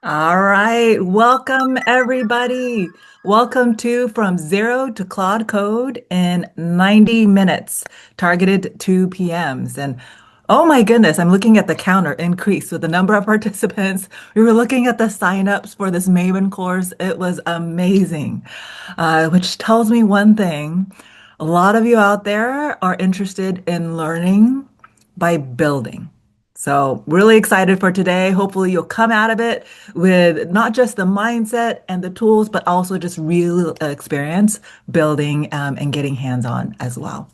All right, welcome everybody. Welcome to From Zero to Claude Code in 90 minutes, targeted 2 PMs. And oh my goodness, I'm looking at the counter increase with the number of participants. We were looking at the signups for this Maven course. It was amazing, which tells me one thing. A lot of you out there are interested in learning by building. So, really excited for today. Hopefully, you'll come out of it with not just the mindset and the tools, but also just real experience building and getting hands-on as well.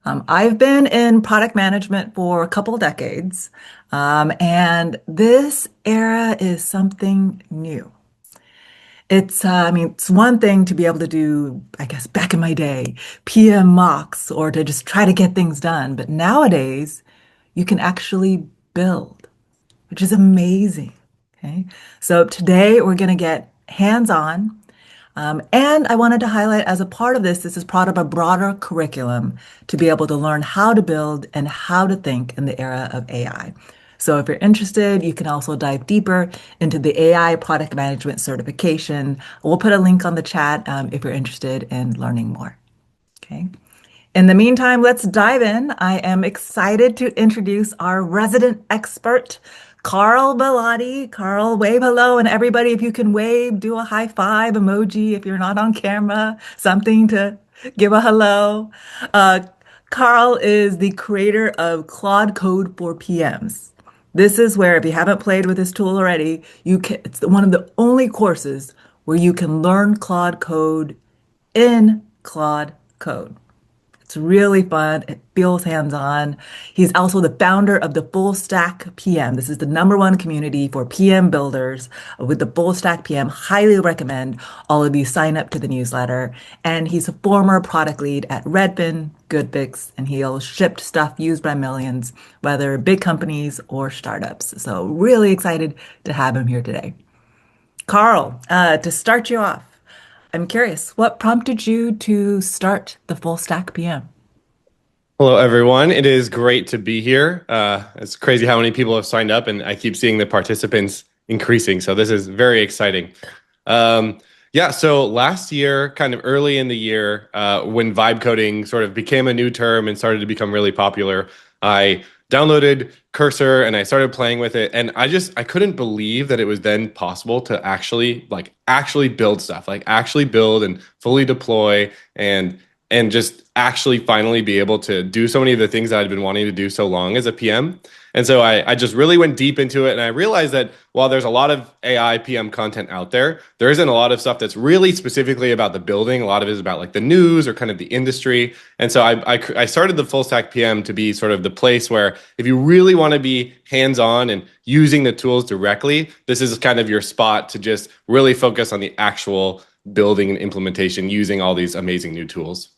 I've been in product management for a couple of decades, and this era is something new. It's one thing to be able to do, I guess, back in my day, PM mocks or to just try to get things done. But nowadays, you can actually build, which is amazing. Okay. So today we're going to get hands-on. And I wanted to highlight as a part of this is part of a broader curriculum to be able to learn how to build and how to think in the era of AI. So if you're interested, you can also dive deeper into the AI product management certification. We'll put a link on the chat if you're interested in learning more. Okay. In the meantime, let's dive in. I am excited to introduce our resident expert, Carl Bellotti. Carl, wave hello, and everybody, if you can wave, do a high five emoji if you're not on camera, something to give a hello. Uh, Carl is the creator of Claude Code for PMs. This is where, if you haven't played with this tool already, it's one of the only courses where you can learn Claude Code in Claude Code. It's really fun. It feels hands-on. He's also the founder of the Fullstack PM. This is the #1 community for PM builders with the Fullstack PM. Highly recommend all of you sign up to the newsletter. And he's a former product lead at Redfin, Goodfix, and he'll ship stuff used by millions, whether big companies or startups. So really excited to have him here today. Carl, to start you off, I'm curious, what prompted you to start the Full Stack PM? Hello, everyone. It is great to be here. It's crazy how many people have signed up, and I keep seeing the participants increasing. So this is very exciting. Yeah, so last year, kind of early in the year, when vibe coding sort of became a new term and started to become really popular, I downloaded Cursor and I started playing with it. And I couldn't believe that it was then possible to actually build stuff, like actually build and fully deploy and just actually finally be able to do so many of the things that I'd been wanting to do so long as a PM. And so I just really went deep into it. And I realized that while there's a lot of AI PM content out there, there isn't a lot of stuff that's really specifically about the building. A lot of it is about like the news or kind of the industry. And so I started the Full Stack PM to be sort of the place where if you really want to be hands-on and using the tools directly, this is kind of your spot to just really focus on the actual building and implementation using all these amazing new tools.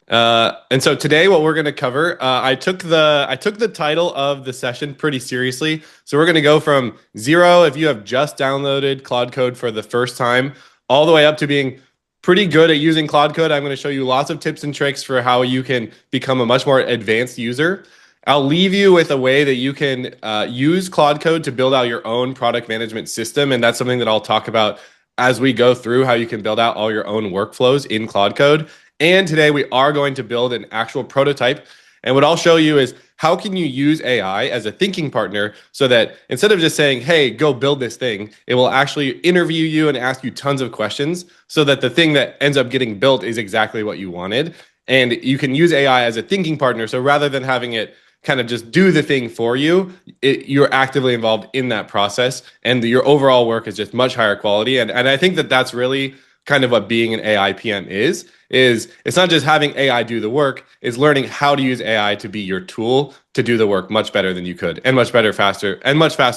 And so today, what we're going to cover, I took the title of the session pretty seriously. So we're going to go from zero, if you have just downloaded Claude Code for the first time, all the way up to being pretty good at using Claude Code. I'm going to show you lots of tips and tricks for how you can become a much more advanced user. I'll leave you with a way that you can use Claude Code to build out your own product management system, and that's something that I'll talk about as we go through how you can build out all your own workflows in Claude Code. And today we are going to build an actual prototype. And what I'll show you is how can you use AI as a thinking partner so that instead of just saying, hey, go build this thing, it will actually interview you and ask you tons of questions so that the thing that ends up getting built is exactly what you wanted. And you can use AI as a thinking partner. So rather than having it kind of just do the thing for you, you're actively involved in that process. And your overall work is just much higher quality. And I think that that's really kind of what being an AI PM is it's not just having AI do the work, it's learning how to use AI to be your tool to do the work much better than you could and much faster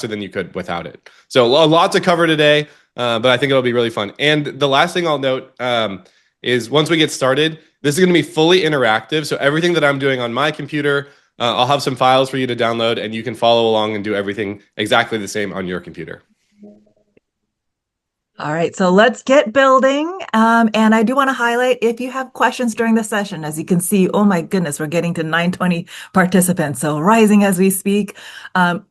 than you could without it. So a lot to cover today, but I think it'll be really fun. And the last thing I'll note is once we get started, this is going to be fully interactive. So everything that I'm doing on my computer, I'll have some files for you to download and you can follow along and do everything exactly the same on your computer. All right, so let's get building. And I do want to highlight if you have questions during the session, as you can see, oh my goodness, we're getting to 920 participants, so rising as we speak.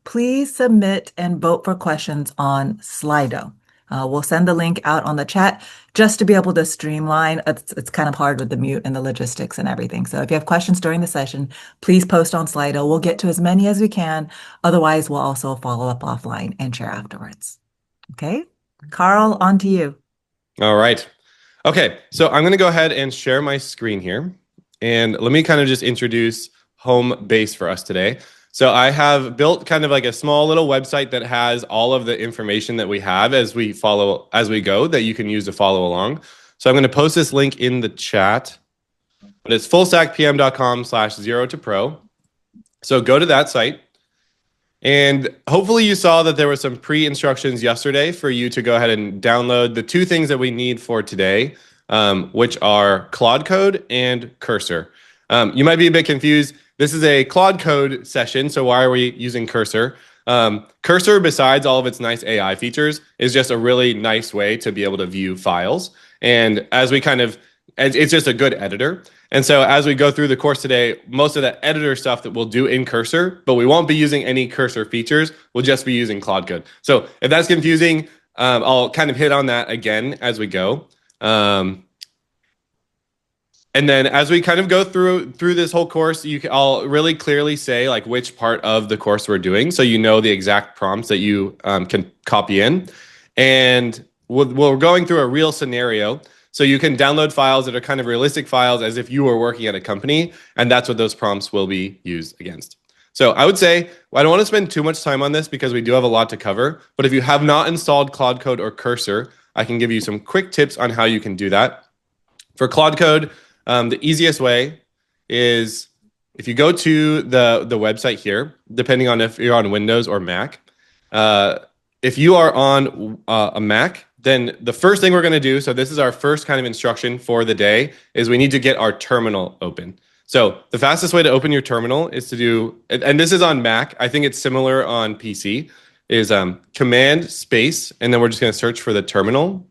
Please submit and vote for questions on Slido. We'll send the link out on the chat just to be able to streamline. It's kind of hard with the mute and the logistics and everything. So if you have questions during the session, please post on Slido. We'll get to as many as we can. Otherwise, we'll also follow up offline and share afterwards. Okay? Carl, on to you. All right. Okay, so I'm going to go ahead and share my screen here. And let me kind of just introduce home base for us today. So I have built kind of like a small little website that has all of the information that we have as we go that you can use to follow along. So I'm going to post this link in the chat. But it's fullstackpm.com/0to-pro. So go to that site. And hopefully you saw that there were some pre-instructions yesterday for you to go ahead and download the two things that we need for today, which are Claude Code and Cursor. You might be a bit confused. This is a Claude Code session, so why are we using Cursor? Cursor, besides all of its nice AI features, is just a really nice way to be able to view files. And it's just a good editor. And so as we go through the course today, most of the editor stuff that we'll do in Cursor, but we won't be using any Cursor features. We'll just be using Claude Code. So if that's confusing, I'll kind of hit on that again as we go. And then as we kind of go through this whole course, I'll really clearly say like which part of the course we're doing, so you know the exact prompts that you can copy in. And we're going through a real scenario. So you can download files that are kind of realistic files as if you were working at a company, and that's what those prompts will be used against. So I would say, I don't want to spend too much time on this because we do have a lot to cover, but if you have not installed Claude Code or Cursor, I can give you some quick tips on how you can do that. For Claude Code, the easiest way is if you go to the website here, depending on if you're on Windows or Mac. If you are on a Mac, then the first thing we're going to do, so this is our first kind of instruction for the day, is we need to get our terminal open. So the fastest way to open your terminal is to do, and this is on Mac, I think it's similar on PC, is Command space, and then we're just going to search for the terminal.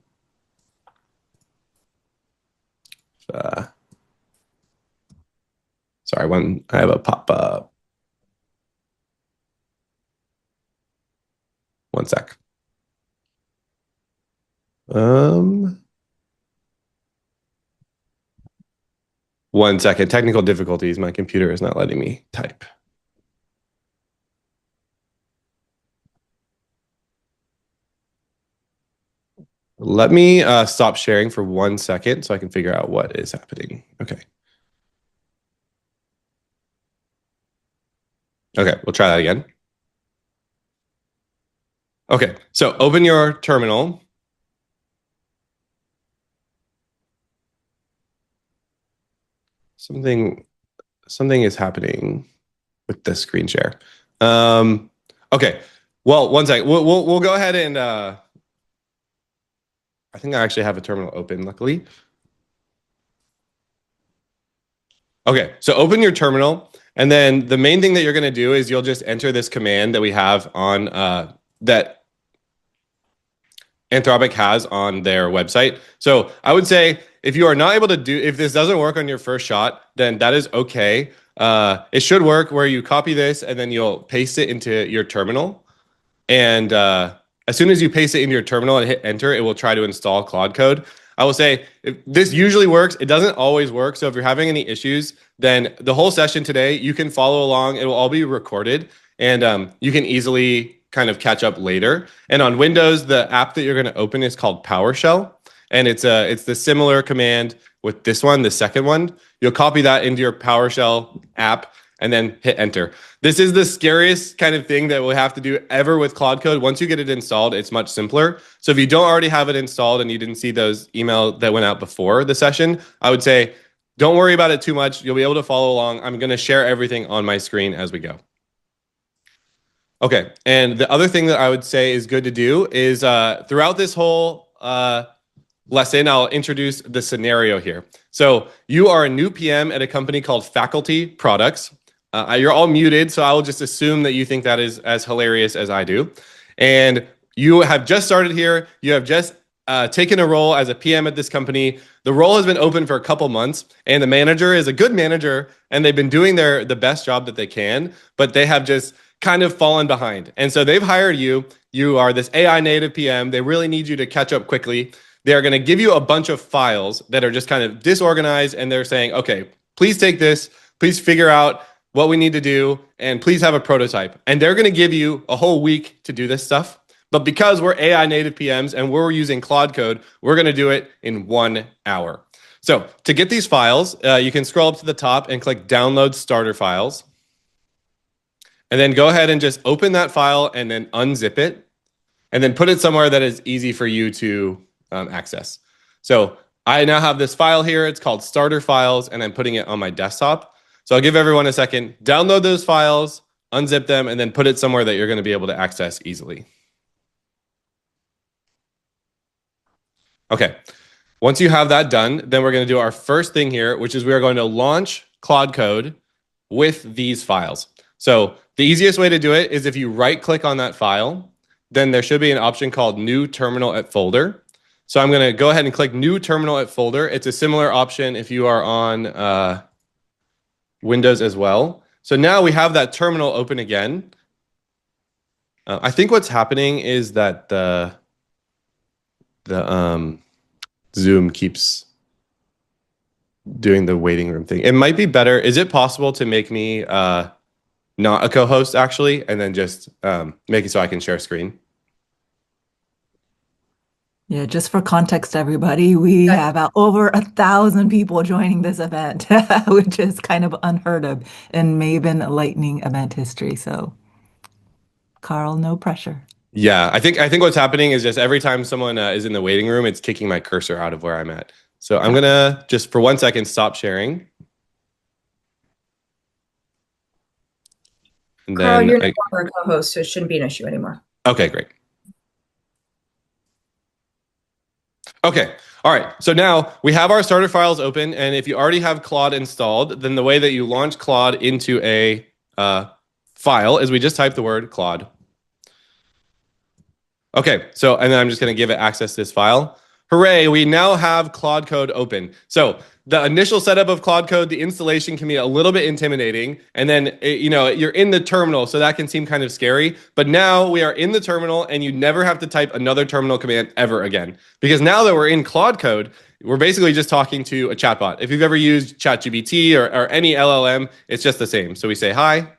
Sorry, I have a pop-up. One sec. One second. Technical difficulties. My computer is not letting me type. Let me stop sharing for 1 second so I can figure out what is happening. Okay. Okay, we'll try that again. Okay, so open your terminal. Something is happening with the screen share. Okay, well, 1 second. We'll go ahead and I think I actually have a terminal open, luckily. Okay, so open your terminal, and then the main thing that you're going to do is you'll just enter this command that we have on that Anthropic has on their website. So I would say if you are not able to if this doesn't work on your first shot, then that is okay. It should work where you copy this and then you'll paste it into your terminal. And as soon as you paste it into your terminal and hit enter, it will try to install Claude Code. I will say this usually works. It doesn't always work. So if you're having any issues, then the whole session today, you can follow along. It will all be recorded, and you can easily kind of catch up later. And on Windows, the app that you're going to open is called PowerShell, and it's the similar command with this one, the second one. You'll copy that into your PowerShell app and then hit enter. This is the scariest kind of thing that we'll have to do ever with Claude Code. Once you get it installed, it's much simpler. So if you don't already have it installed and you didn't see those emails that went out before the session, I would say don't worry about it too much. You'll be able to follow along. I'm going to share everything on my screen as we go. Okay, and the other thing that I would say is good to do is throughout this whole lesson, I'll introduce the scenario here. So you are a new PM at a company called Faculty Products. You're all muted, so I will just assume that you think that is as hilarious as I do. And you have just started here. You have just taken a role as a PM at this company. The role has been open for a couple months, and the manager is a good manager, and they've been doing the best job that they can, but they have just kind of fallen behind. And so they've hired you. You are this AI native PM. They really need you to catch up quickly. They're going to give you a bunch of files that are just kind of disorganized, and they're saying, okay, please take this, please figure out what we need to do, and please have a prototype. And they're going to give you a whole week to do this stuff. But because we're AI native PMs and we're using Claude Code, we're going to do it in 1 hour. So to get these files, you can scroll up to the top and click Download Starter Files. And then go ahead and just open that file and then unzip it. And then put it somewhere that is easy for you to access. So I now have this file here. It's called Starter Files, and I'm putting it on my desktop. So I'll give everyone a second. Download those files, unzip them, and then put it somewhere that you're going to be able to access easily. Okay, once you have that done, then we're going to do our first thing here, which is we are going to launch Claude Code with these files. So the easiest way to do it is if you right-click on that file, then there should be an option called New Terminal at Folder. So I'm going to go ahead and click New Terminal at Folder. It's a similar option if you are on Windows as well. So now we have that terminal open again. I think what's happening is that the Zoom keeps doing the waiting room thing. It might be better. Is it possible to make me not a co-host actually, and then just make it so I can share screen? Yeah, just for context, everybody, we have over 1,000 people joining this event, which is kind of unheard of in Maven Lightning event history. So, Carl, no pressure. Yeah, I think what's happening is just every time someone is in the waiting room, it's kicking my cursor out of where I'm at. So I'm gonna just for 1 second stop sharing. And Carl, then you're no longer a co-host, so it shouldn't be an issue anymore. Okay, great. Okay, all right. So now we have our starter files open, and if you already have Claude installed, then the way that you launch Claude into a file is we just type the word Claude. Okay, so and then I'm just going to give it access to this file. Hooray, we now have Claude Code open. So the initial setup of Claude Code, the installation can be a little bit intimidating. And then, you're in the terminal, so that can seem kind of scary. But now we are in the terminal, and you never have to type another terminal command ever again. Because now that we're in Claude Code, we're basically just talking to a chatbot. If you've ever used ChatGPT or any LLM, it's just the same. So we say hi.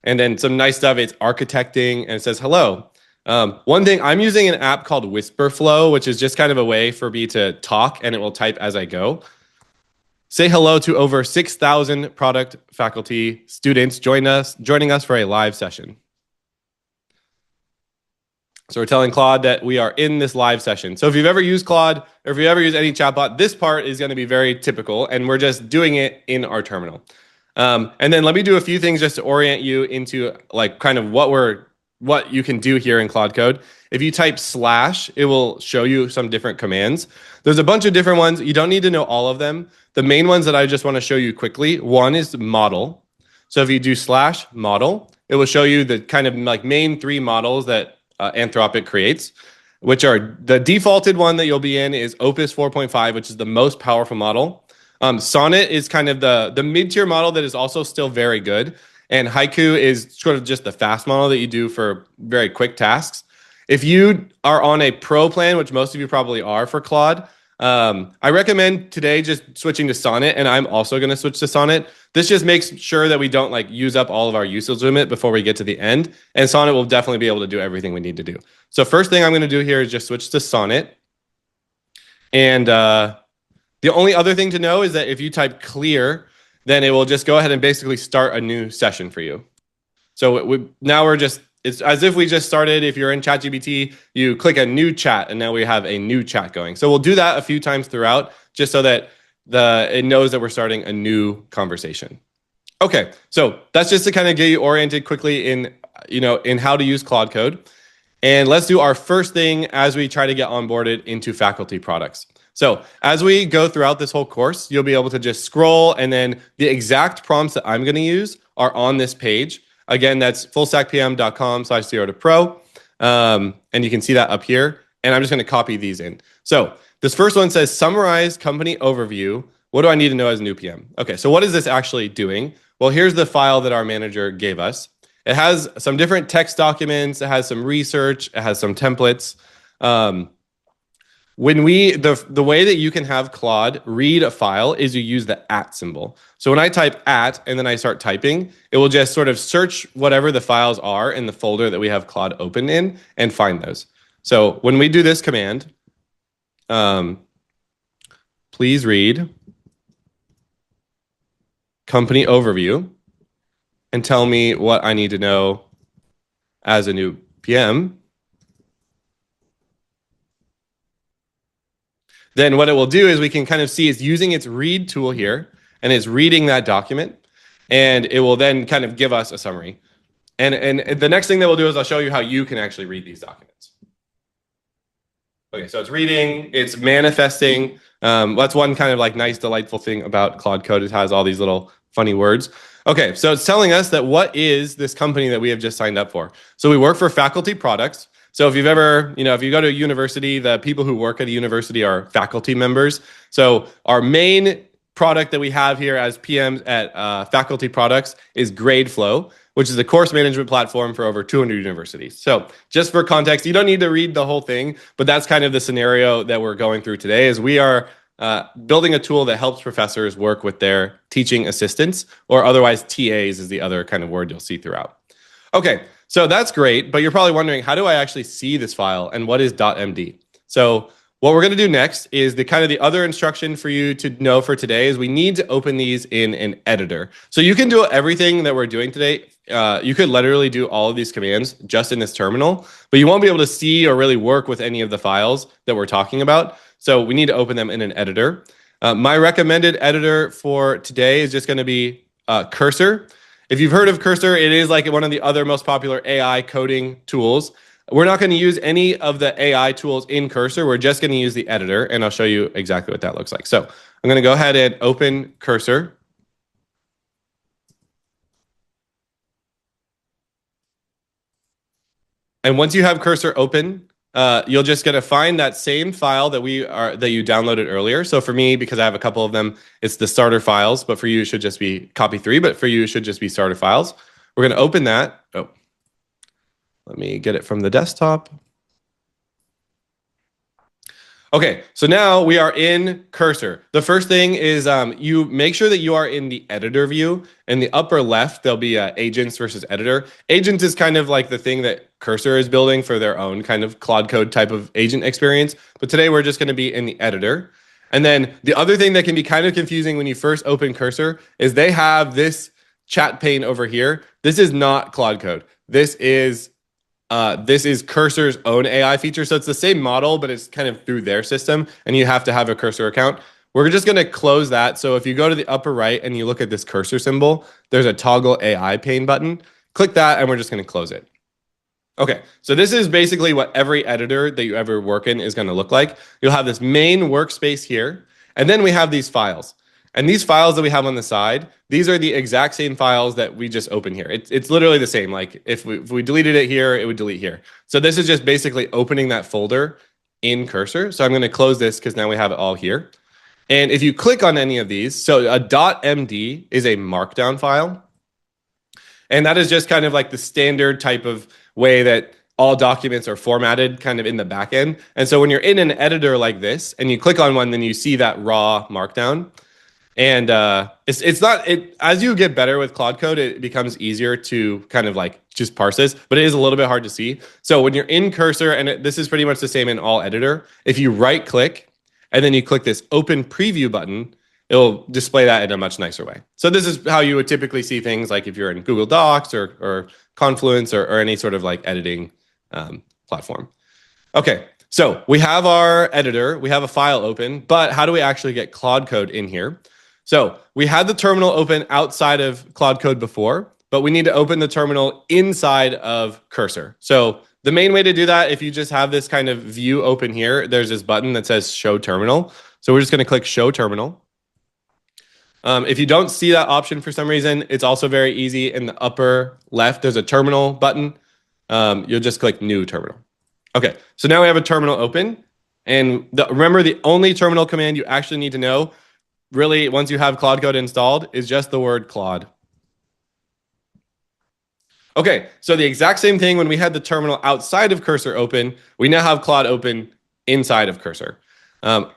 And then some nice stuff, it's architecting, and it says hello. One thing, I'm using an app called Whisperflow, which is just kind of a way for me to talk, and it will type as I go. Say hello to over 6,000 product faculty students joining us for a live session. So we're telling Claude that we are in this live session. So if you've ever used Claude, or if you ever use any chatbot, this part is going to be very typical, and we're just doing it in our terminal. And then let me do a few things just to orient you into like kind of what you can do here in Claude Code. If you type /, it will show you some different commands. There's a bunch of different ones. You don't need to know all of them. The main ones that I just want to show you quickly, one is model. So if you do /model, it will show you the kind of like main 3 models that Anthropic creates, which are the defaulted one that you'll be in is Opus 4.5, which is the most powerful model. Sonnet is kind of the mid-tier model that is also still very good. And Haiku is sort of just the fast model that you do for very quick tasks. If you are on a pro plan, which most of you probably are for Claude, I recommend today just switching to Sonnet, and I'm also going to switch to Sonnet. This just makes sure that we don't like use up all of our usage limit before we get to the end. And Sonnet will definitely be able to do everything we need to do. So first thing I'm going to do here is just switch to Sonnet. And the only other thing to know is that if you type clear, then it will just go ahead and basically start a new session for you. So now it's as if we just started. If you're in ChatGPT, you click a new chat, and now we have a new chat going. So we'll do that a few times throughout, just so that it knows that we're starting a new conversation. Okay, so that's just to kind of get you oriented quickly in how to use Claude Code. And let's do our first thing as we try to get onboarded into faculty products. So as we go throughout this whole course, you'll be able to just scroll, and then the exact prompts that I'm going to use are on this page. Again, that's fullstackpm.com/0to-pro. And you can see that up here. and I'm just going to copy these in. So this first one says summarize company overview. What do I need to know as a new PM? Okay, so what is this actually doing? Well, here's the file that our manager gave us. It has some different text documents. It has some research. It has some templates. The way that you can have Claude read a file is you use the @ symbol. So when I type @ and then I start typing, it will just sort of search whatever the files are in the folder that we have Claude open in and find those. So when we do this command, please read company overview and tell me what I need to know as a new PM. Then what it will do is we can kind of see it's using its read tool here, and it's reading that document, and it will then kind of give us a summary. And the next thing that we'll do is I'll show you how you can actually read these documents. Okay, so it's reading, it's manifesting. That's one kind of like nice, delightful thing about Claude Code. It has all these little funny words. Okay, so it's telling us that what is this company that we have just signed up for? So we work for Faculty Products. So if you've ever, if you go to a university, the people who work at a university are faculty members. So our main product that we have here as PMs at Faculty Products is GradeFlow, which is a course management platform for over 200 universities. So just for context, you don't need to read the whole thing, but that's kind of the scenario that we're going through today is we are building a tool that helps professors work with their teaching assistants, or otherwise TAs is the other kind of word you'll see throughout. Okay, so that's great, but you're probably wondering, how do I actually see this file and what is .md? So what we're going to do next is the other instruction for you to know for today is we need to open these in an editor. So you can do everything that we're doing today. You could literally do all of these commands just in this terminal, but you won't be able to see or really work with any of the files that we're talking about. So we need to open them in an editor. My recommended editor for today is just going to be Cursor. If you've heard of Cursor, it is like one of the other most popular AI coding tools. We're not going to use any of the AI tools in Cursor. We're just going to use the editor, and I'll show you exactly what that looks like. So I'm going to go ahead and open Cursor. And once you have Cursor open, you're just going to find that same file that you downloaded earlier. So for me, because I have a couple of them, it's the starter files, but for you, it should just be copy 3, but for you, it should just be starter files. We're going to open that. Oh, let me get it from the desktop. Okay, so now we are in Cursor. The first thing is you make sure that you are in the editor view. In the upper left, there'll be agents versus editor. Agents is kind of like the thing that Cursor is building for their own kind of Claude Code type of agent experience. But today we're just going to be in the editor. And then the other thing that can be kind of confusing when you first open Cursor is they have this chat pane over here. This is not Claude Code. This is Cursor's own AI feature. So it's the same model, but it's kind of through their system, and you have to have a Cursor account. We're just going to close that. So if you go to the upper right and you look at this Cursor symbol, there's a toggle AI pane button. Click that, and we're just going to close it. Okay, so this is basically what every editor that you ever work in is going to look like. You'll have this main workspace here, and then we have these files. And these files that we have on the side, these are the exact same files that we just opened here. It's literally the same. Like if we deleted it here, it would delete here. So this is just basically opening that folder in Cursor. So I'm going to close this because now we have it all here. And if you click on any of these, so a .md is a markdown file. And that is just kind of like the standard type of way that all documents are formatted kind of in the back end. And so when you're in an editor like this and you click on one, then you see that raw markdown. And as you get better with Claude Code, it becomes easier to kind of like just parse this, but it is a little bit hard to see. So when you're in Cursor, and this is pretty much the same in all editor, if you right click and then you click this open preview button, it'll display that in a much nicer way. So this is how you would typically see things like if you're in Google Docs or Confluence or any sort of like editing platform. Okay, so we have our editor, we have a file open, but how do we actually get Claude Code in here? So we had the terminal open outside of Claude Code before, but we need to open the terminal inside of Cursor. So the main way to do that, if you just have this kind of view open here, there's this button that says Show Terminal. So we're just going to click Show Terminal. If you don't see that option for some reason, it's also very easy. In the upper left, there's a terminal button. You'll just click New Terminal. Okay, so now we have a terminal open. And remember, the only terminal command you actually need to know, really, once you have Claude Code installed, is just the word Claude. Okay, so the exact same thing when we had the terminal outside of Cursor open, we now have Claude open inside of Cursor.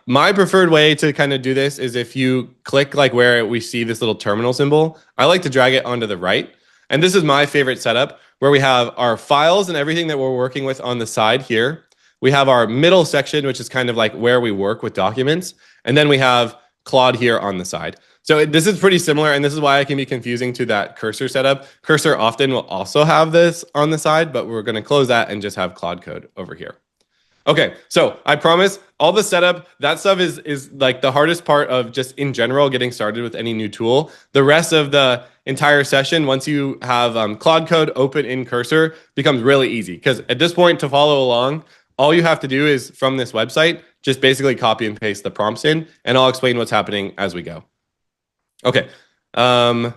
My preferred way to kind of do this is if you click like where we see this little terminal symbol, I like to drag it onto the right. And this is my favorite setup where we have our files and everything that we're working with on the side here. We have our middle section, which is kind of like where we work with documents. And then we have Claude here on the side. So this is pretty similar, and this is why it can be confusing to that Cursor setup. Cursor often will also have this on the side, but we're going to close that and just have Claude Code over here. Okay, so I promise all the setup, that stuff is like the hardest part of just in general getting started with any new tool. The rest of the entire session, once you have Claude Code open in Cursor, becomes really easy. Because at this point, to follow along, all you have to do is from this website, just basically copy and paste the prompts in, and I'll explain what's happening as we go. Okay, I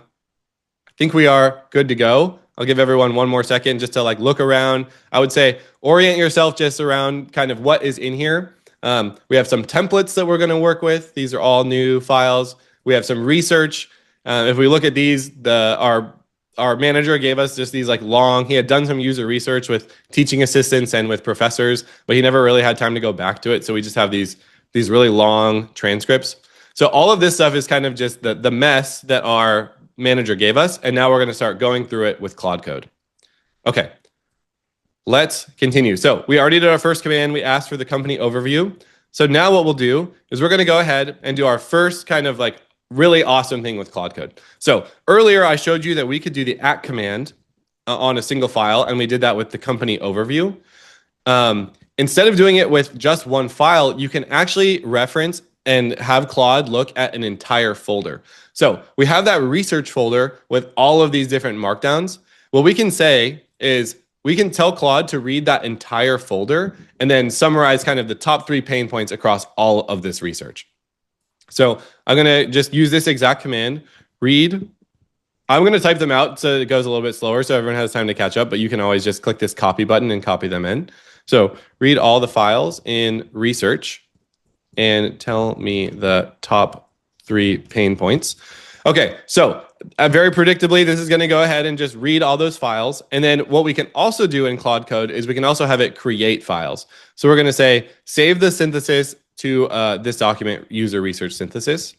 think we are good to go. I'll give everyone one more second just to like look around. I would say orient yourself just around kind of what is in here. We have some templates that we're going to work with. These are all new files. We have some research. If we look at these, our manager gave us just these like long, he had done some user research with teaching assistants and with professors, but he never really had time to go back to it. So we just have these really long transcripts. So all of this stuff is kind of just the mess that our manager gave us. And now we're going to start going through it with Claude Code. Okay, let's continue. So we already did our first command. We asked for the company overview. So now what we'll do is we're going to go ahead and do our first kind of like really awesome thing with Claude Code. So earlier I showed you that we could do the @ command on a single file, and we did that with the company overview. Instead of doing it with just one file, you can actually reference and have Claude look at an entire folder. So we have that research folder with all of these different markdowns. What we can say is we can tell Claude to read that entire folder and then summarize kind of the top 3 pain points across all of this research. So I'm going to just use this exact command, read. I'm going to type them out so it goes a little bit slower so everyone has time to catch up, but you can always just click this copy button and copy them in. So read all the files in research and tell me the top 3 pain points. Okay, so very predictably, this is going to go ahead and just read all those files. And then what we can also do in Claude Code is we can also have it create files. So we're going to say, save the synthesis to this document, user research synthesis.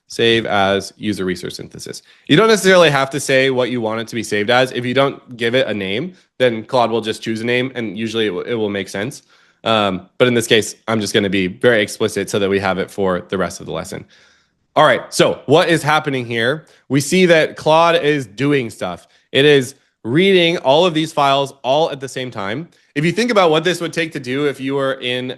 Save as user research synthesis. You don't necessarily have to say what you want it to be saved as. If you don't give it a name, then Claude will just choose a name, and usually it will make sense. But in this case, I'm just going to be very explicit so that we have it for the rest of the lesson. All right, so what is happening here? We see that Claude is doing stuff. It is reading all of these files all at the same time. If you think about what this would take to do if you were in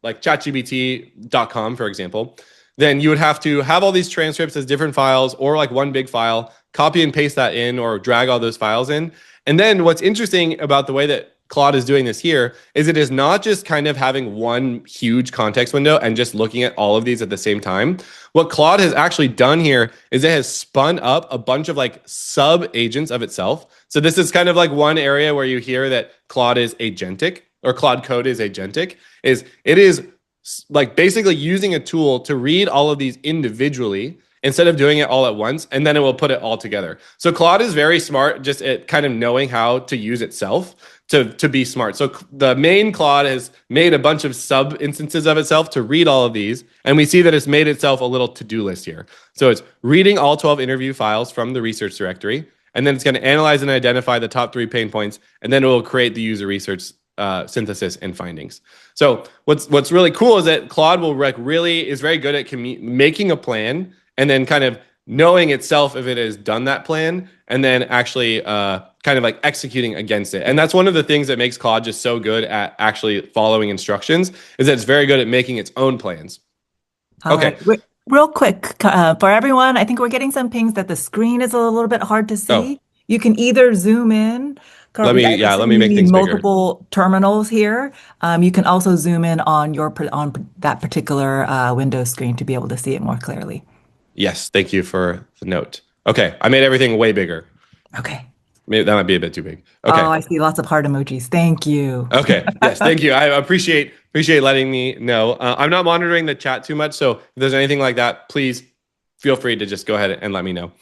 like chatgpt.com, for example, then you would have to have all these transcripts as different files or like one big file, copy and paste that in or drag all those files in. And then what's interesting about the way that Claude is doing this here is it is not just kind of having one huge context window and just looking at all of these at the same time. What Claude has actually done here is it has spun up a bunch of like sub agents of itself. So this is kind of like one area where you hear that Claude is agentic or Claude Code is agentic, is it is like basically using a tool to read all of these individually instead of doing it all at once, and then it will put it all together. So Claude is very smart just at kind of knowing how to use itself to be smart. So the main Claude has made a bunch of sub instances of itself to read all of these, and we see that it's made itself a little to-do list here. So it's reading all 12 interview files from the research directory, and then it's going to analyze and identify the top 3 pain points, and then it will create the user research synthesis and findings. So what's really cool is that Claude will really is very good at making a plan and then kind of knowing itself if it has done that plan, and then actually kind of like executing against it. And that's one of the things that makes Claude just so good at actually following instructions, is that it's very good at making its own plans. Okay. Right. Real quick, for everyone, I think we're getting some pings that the screen is a little bit hard to see. Oh. You can either zoom in. Let me make things bigger. Multiple terminals here. You can also zoom in on that particular window screen to be able to see it more clearly. Yes, thank you for the note. Okay, I made everything way bigger. Okay. Maybe that might be a bit too big. Oh, Okay. I see lots of heart emojis. Thank you. Okay. Yes. Thank you. I appreciate letting me know. I'm not monitoring the chat too much, so if there's anything like that, please feel free to just go ahead and let me know.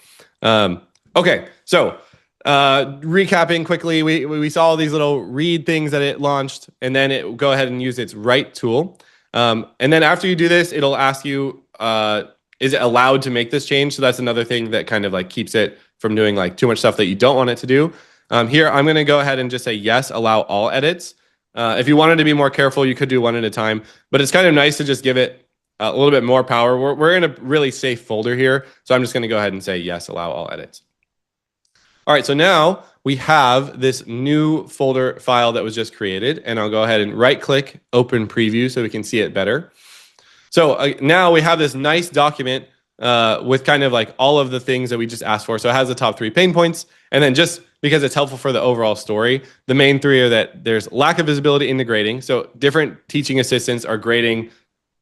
Okay. So recapping quickly, we saw all these little read things that it launched, and then it will go ahead and use its write tool. And then after you do this, it'll ask you, is it allowed to make this change? So that's another thing that kind of like keeps it from doing like too much stuff that you don't want it to do. Here, I'm going to go ahead and just say yes, allow all edits. If you wanted to be more careful, you could do one at a time, but it's kind of nice to just give it a little bit more power. We're in a really safe folder here, so I'm just going to go ahead and say yes, allow all edits. All right, so now we have this new folder file that was just created, and I'll go ahead and right-click, open preview so we can see it better. So now we have this nice document with kind of like all of the things that we just asked for. So it has the top 3 pain points, and then just because it's helpful for the overall story, the main 3 are that there's lack of visibility in the grading. So different teaching assistants are grading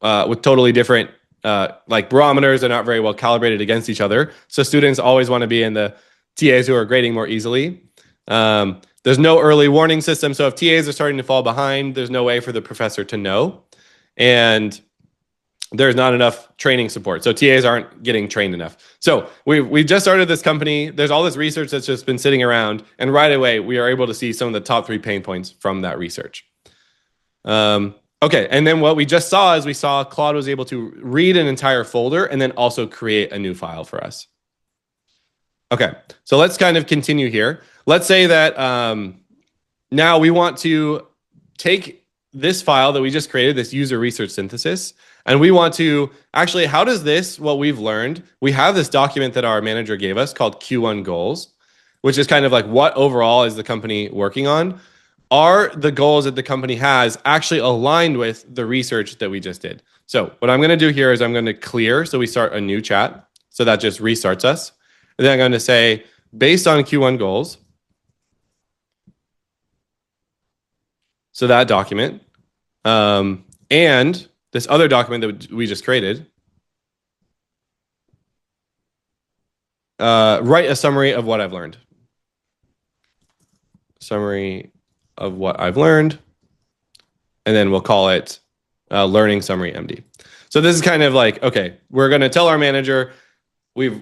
with totally different like barometers. They're not very well calibrated against each other. So students always want to be in the TAs who are grading more easily. There's no early warning system. So if TAs are starting to fall behind, there's no way for the professor to know. And there's not enough training support. So TAs aren't getting trained enough. So we just started this company. There's all this research that's just been sitting around. And right away, we are able to see some of the top 3 pain points from that research. Okay, and then what we just saw is we saw Claude was able to read an entire folder and then also create a new file for us. Okay, so let's kind of continue here. Let's say that now we want to take this file that we just created, this user research synthesis, and we want to actually, how does this, what we've learned, we have this document that our manager gave us called Q1 goals, which is kind of like what overall is the company working on? Are the goals that the company has actually aligned with the research that we just did? So what I'm going to do here is I'm going to clear, so we start a new chat. So that just restarts us. And then I'm going to say, based on Q1 goals, so that document, and this other document that we just created, write a summary of what I've learned. Summary of what I've learned, and then we'll call it Learning Summary MD. So this is kind of like, okay, we're going to tell our manager,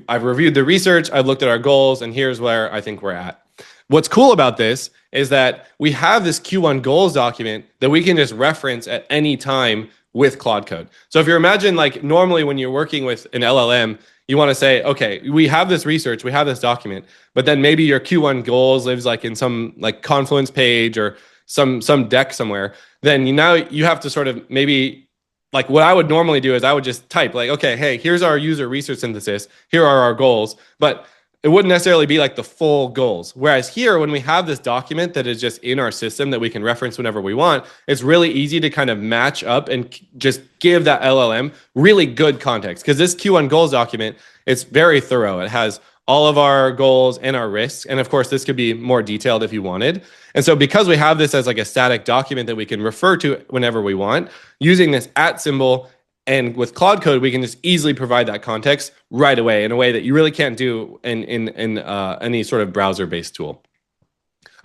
I've reviewed the research, I've looked at our goals, and here's where I think we're at. What's cool about this is that we have this Q1 goals document that we can just reference at any time with Claude Code. So if you imagine, like normally when you're working with an LLM, you want to say, okay, we have this research, we have this document, but then maybe your Q1 goals lives like in some like Confluence page or some deck somewhere. Then now you have to sort of maybe, like what I would normally do is I would just type like, okay, hey, here's our user research synthesis, here are our goals, but it wouldn't necessarily be like the full goals. Whereas here, when we have this document that is just in our system that we can reference whenever we want, it's really easy to kind of match up and just give that LLM really good context. Because this Q1 goals document, it's very thorough. It has all of our goals and our risks. And of course, this could be more detailed if you wanted. And so because we have this as like a static document that we can refer to whenever we want, using this @ symbol, and with Claude Code, we can just easily provide that context right away in a way that you really can't do in any sort of browser-based tool.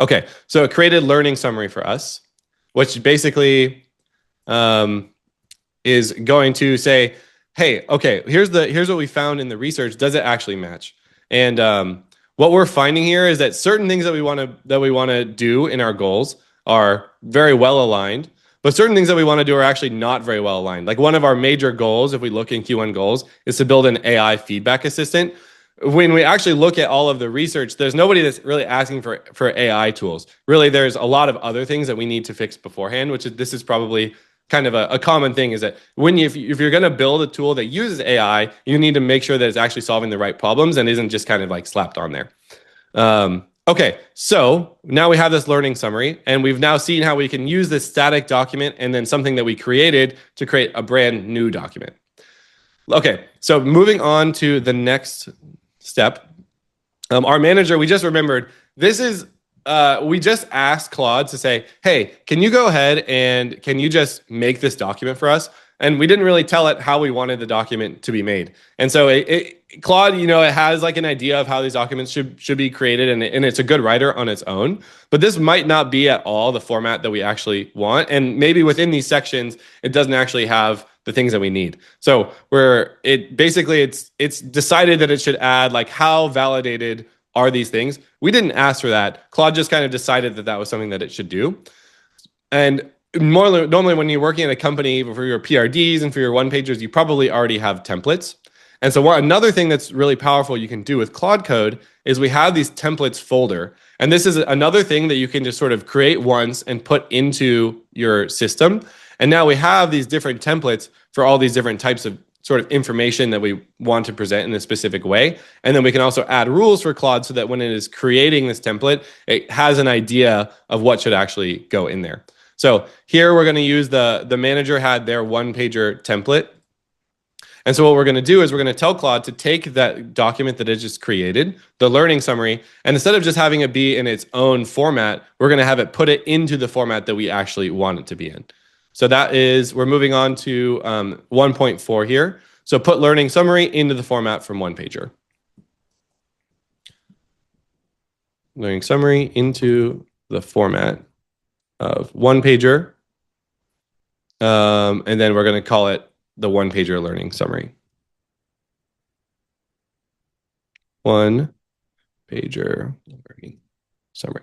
Okay, so it created Learning Summary for us, which basically is going to say, hey, okay, here's what we found in the research. Does it actually match? And what we're finding here is that certain things that we want to do in our goals are very well aligned, but certain things that we want to do are actually not very well aligned. Like one of our major goals, if we look in Q1 goals, is to build an AI feedback assistant. When we actually look at all of the research, there's nobody that's really asking for AI tools. Really, there's a lot of other things that we need to fix beforehand, this is probably kind of a common thing, is that if you're going to build a tool that uses AI, you need to make sure that it's actually solving the right problems and isn't just kind of like slapped on there. Okay, so now we have this learning summary, and we've now seen how we can use this static document and then something that we created to create a brand new document. Okay, so moving on to the next step. Our manager, we just remembered, this is, we just asked Claude to say, hey, can you go ahead and can you just make this document for us? and we didn't really tell it how we wanted the document to be made. And so Claude, it has like an idea of how these documents should be created, and it's a good writer on its own. But this might not be at all the format that we actually want, and maybe within these sections, it doesn't actually have the things that we need. So it's decided that it should add like how validated are these things. We didn't ask for that. Claude just kind of decided that was something that it should do. And normally when you're working at a company for your PRDs and for your one-pagers, you probably already have templates. And so another thing that's really powerful you can do with Claude Code is we have these templates folder. And this is another thing that you can just sort of create once and put into your system. And now we have these different templates for all these different types of sort of information that we want to present in a specific way. And then we can also add rules for Claude so that when it is creating this template, it has an idea of what should actually go in there. So here we're going to use the manager had their one-pager template. And so what we're going to do is we're going to tell Claude to take that document that it just created, the learning summary, and instead of just having it be in its own format, we're going to have it put it into the format that we actually want it to be in. So we're moving on to 1.4 here. So put learning summary into the format from one-pager. Learning summary into the format of one-pager. And then we're going to call it the one-pager learning summary. One-pager learning summary.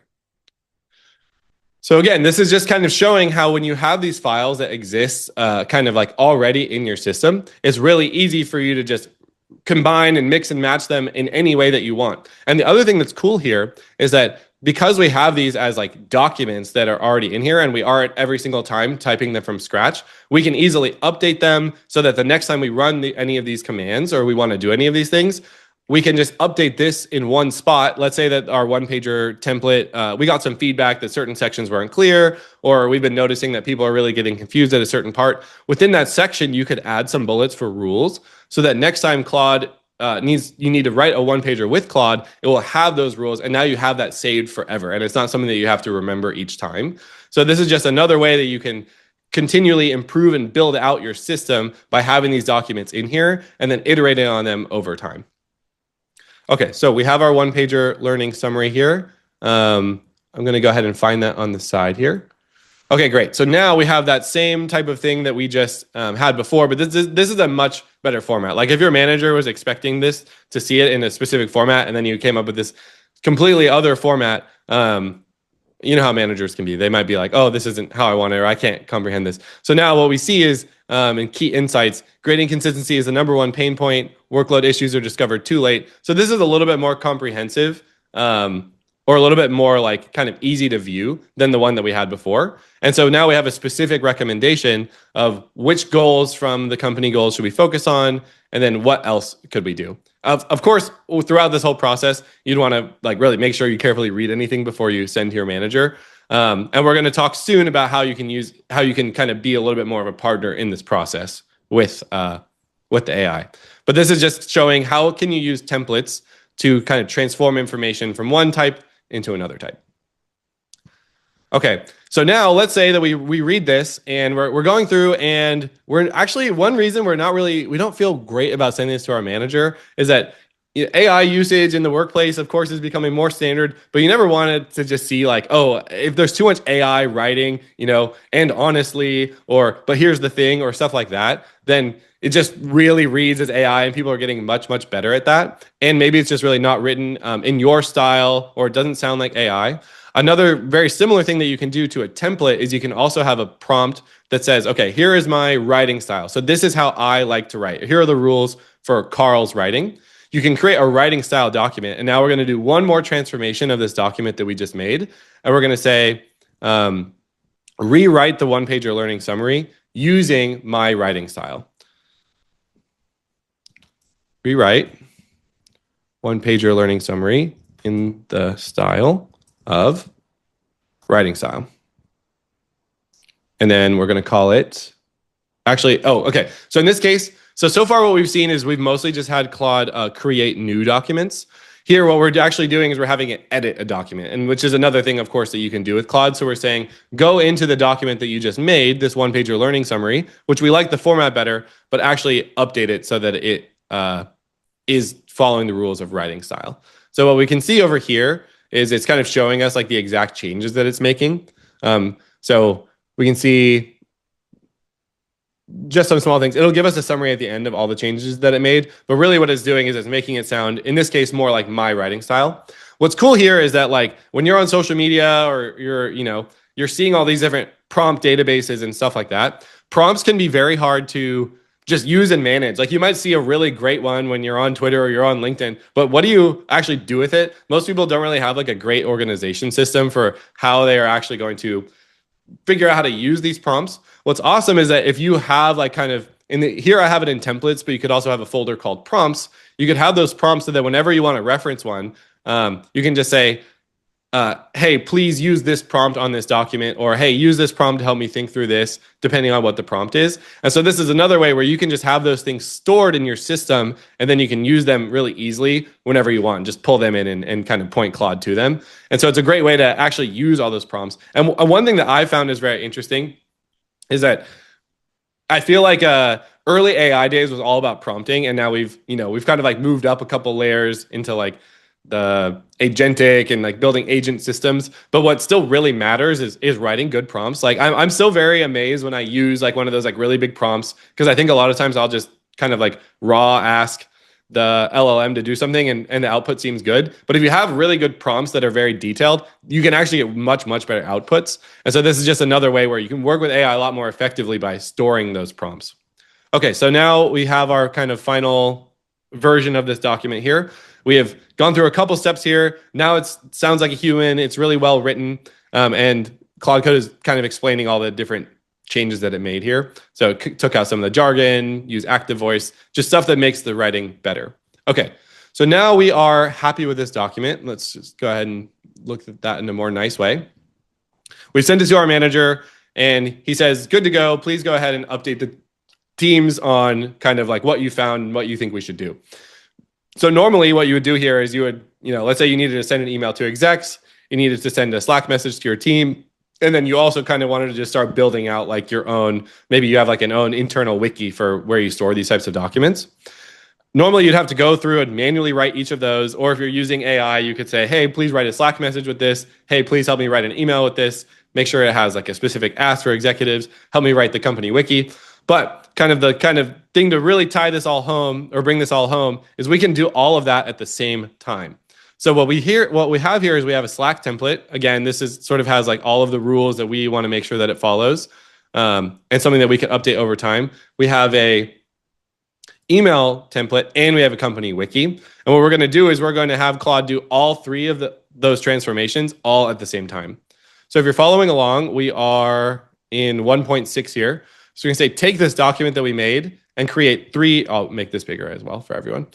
So again, this is just kind of showing how when you have these files that exist kind of like already in your system, it's really easy for you to just combine and mix and match them in any way that you want. And the other thing that's cool here is that because we have these as like documents that are already in here and we aren't every single time typing them from scratch, we can easily update them so that the next time we run any of these commands or we want to do any of these things, we can just update this in one spot. Let's say that our one-pager template, we got some feedback that certain sections weren't clear, or we've been noticing that people are really getting confused at a certain part. Within that section, you could add some bullets for rules so that next time Claude you need to write a one-pager with Claude, it will have those rules, and now you have that saved forever, and it's not something that you have to remember each time. So this is just another way that you can continually improve and build out your system by having these documents in here and then iterating on them over time. Okay, so we have our one-pager learning summary here. I'm going to go ahead and find that on the side here. Okay, great. So now we have that same type of thing that we just had before, but this is a much better format. Like if your manager was expecting this to see it in a specific format and then you came up with this completely other format, you know how managers can be. They might be like, oh, this isn't how I want it, or I can't comprehend this. So now what we see is in key insights, grading consistency is the #1 pain point. Workload issues are discovered too late. So this is a little bit more comprehensive or a little bit more like kind of easy to view than the one that we had before. And so now we have a specific recommendation of which goals from the company goals should we focus on, and then what else could we do. Of course, throughout this whole process, you'd want to like really make sure you carefully read anything before you send to your manager. And we're going to talk soon about how you can kind of be a little bit more of a partner in this process with the AI. But this is just showing how can you use templates to kind of transform information from one type into another type. Okay, so now let's say that we read this and we're going through, and we're actually, one reason we don't feel great about sending this to our manager is that AI usage in the workplace, of course, is becoming more standard, but you never wanted to just see like, oh, if there's too much AI writing, and honestly, or but here's the thing, or stuff like that, then it just really reads as AI, and people are getting much, much better at that. And maybe it's just really not written in your style, or it doesn't sound like AI. Another very similar thing that you can do to a template is you can also have a prompt that says, okay, here is my writing style. So this is how I like to write. Here are the rules for Carl's writing. You can create a writing style document. And now we're going to do one more transformation of this document that we just made. And we're going to say, rewrite the one-pager learning summary using my writing style. Rewrite one-pager learning summary in the style of writing style. And then we're going to call it, okay. So in this case, so far what we've seen is we've mostly just had Claude create new documents. here, what we're actually doing is we're having it edit a document, and which is another thing, of course, that you can do with Claude. So we're saying, go into the document that you just made, this one-pager learning summary, which we like the format better, but actually update it so that it is following the rules of writing style. So what we can see over here is it's kind of showing us like the exact changes that it's making. So we can see just some small things. It'll give us a summary at the end of all the changes that it made, but really what it's doing is it's making it sound, in this case, more like my writing style. What's cool here is that like when you're on social media or you're seeing all these different prompt databases and stuff like that, prompts can be very hard to just use and manage. Like you might see a really great one when you're on Twitter or you're on LinkedIn, but what do you actually do with it? Most people don't really have like a great organization system for how they are actually going to figure out how to use these prompts. What's awesome is that if you have like kind of here I have it in templates, but you could also have a folder called prompts. You could have those prompts so that whenever you want to reference one, you can just say, hey, please use this prompt on this document, or hey, use this prompt to help me think through this, depending on what the prompt is. And so this is another way where you can just have those things stored in your system, and then you can use them really easily whenever you want. Just pull them in and kind of point Claude to them. And so it's a great way to actually use all those prompts. And one thing that I found is very interesting is that I feel like early AI days was all about prompting, and now we've kind of like moved up a couple layers into like the agentic and like building agent systems. But what still really matters is writing good prompts. Like I'm still very amazed when I use like one of those like really big prompts, because I think a lot of times I'll just kind of like raw ask the LLM to do something and the output seems good. But if you have really good prompts that are very detailed, you can actually get much, much better outputs. And so this is just another way where you can work with AI a lot more effectively by storing those prompts. Okay, so now we have our kind of final version of this document here. We have gone through a couple steps here. Now it sounds like a human. It's really well written. And Claude Code is kind of explaining all the different changes that it made here. So it took out some of the jargon, use active voice, just stuff that makes the writing better. Okay, so now we are happy with this document. Let's just go ahead and look at that in a more nice way. We've sent it to our manager, and he says, good to go. Please go ahead and update the teams on kind of like what you found and what you think we should do. So normally what you would do here is you would, let's say you needed to send an email to execs, you needed to send a Slack message to your team, and then you also kind of wanted to just start building out like your own, maybe you have like an own internal wiki for where you store these types of documents. Normally you'd have to go through and manually write each of those, or if you're using AI, you could say, hey, please write a Slack message with this. Hey, please help me write an email with this. Make sure it has like a specific ask for executives. Help me write the company wiki. But the kind of thing to really tie this all home or bring this all home is we can do all of that at the same time. So what we have here is we have a Slack template. Again, this is sort of has like all of the rules that we want to make sure that it follows, and something that we can update over time. We have a email template, and we have a company wiki. And what we're going to do is we're going to have Claude do all three of those transformations all at the same time. So if you're following along, we are in 1.6 here. So we're going to say, take this document that we made and create three. I'll make this bigger as well for everyone.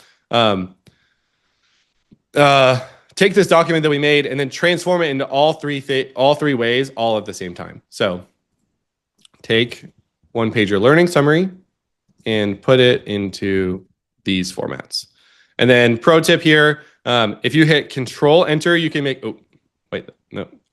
Take this document that we made and then transform it into all three ways, all at the same time. So take one-pager learning summary and put it into these formats. And then pro tip here, if you hit Control Enter, you can make,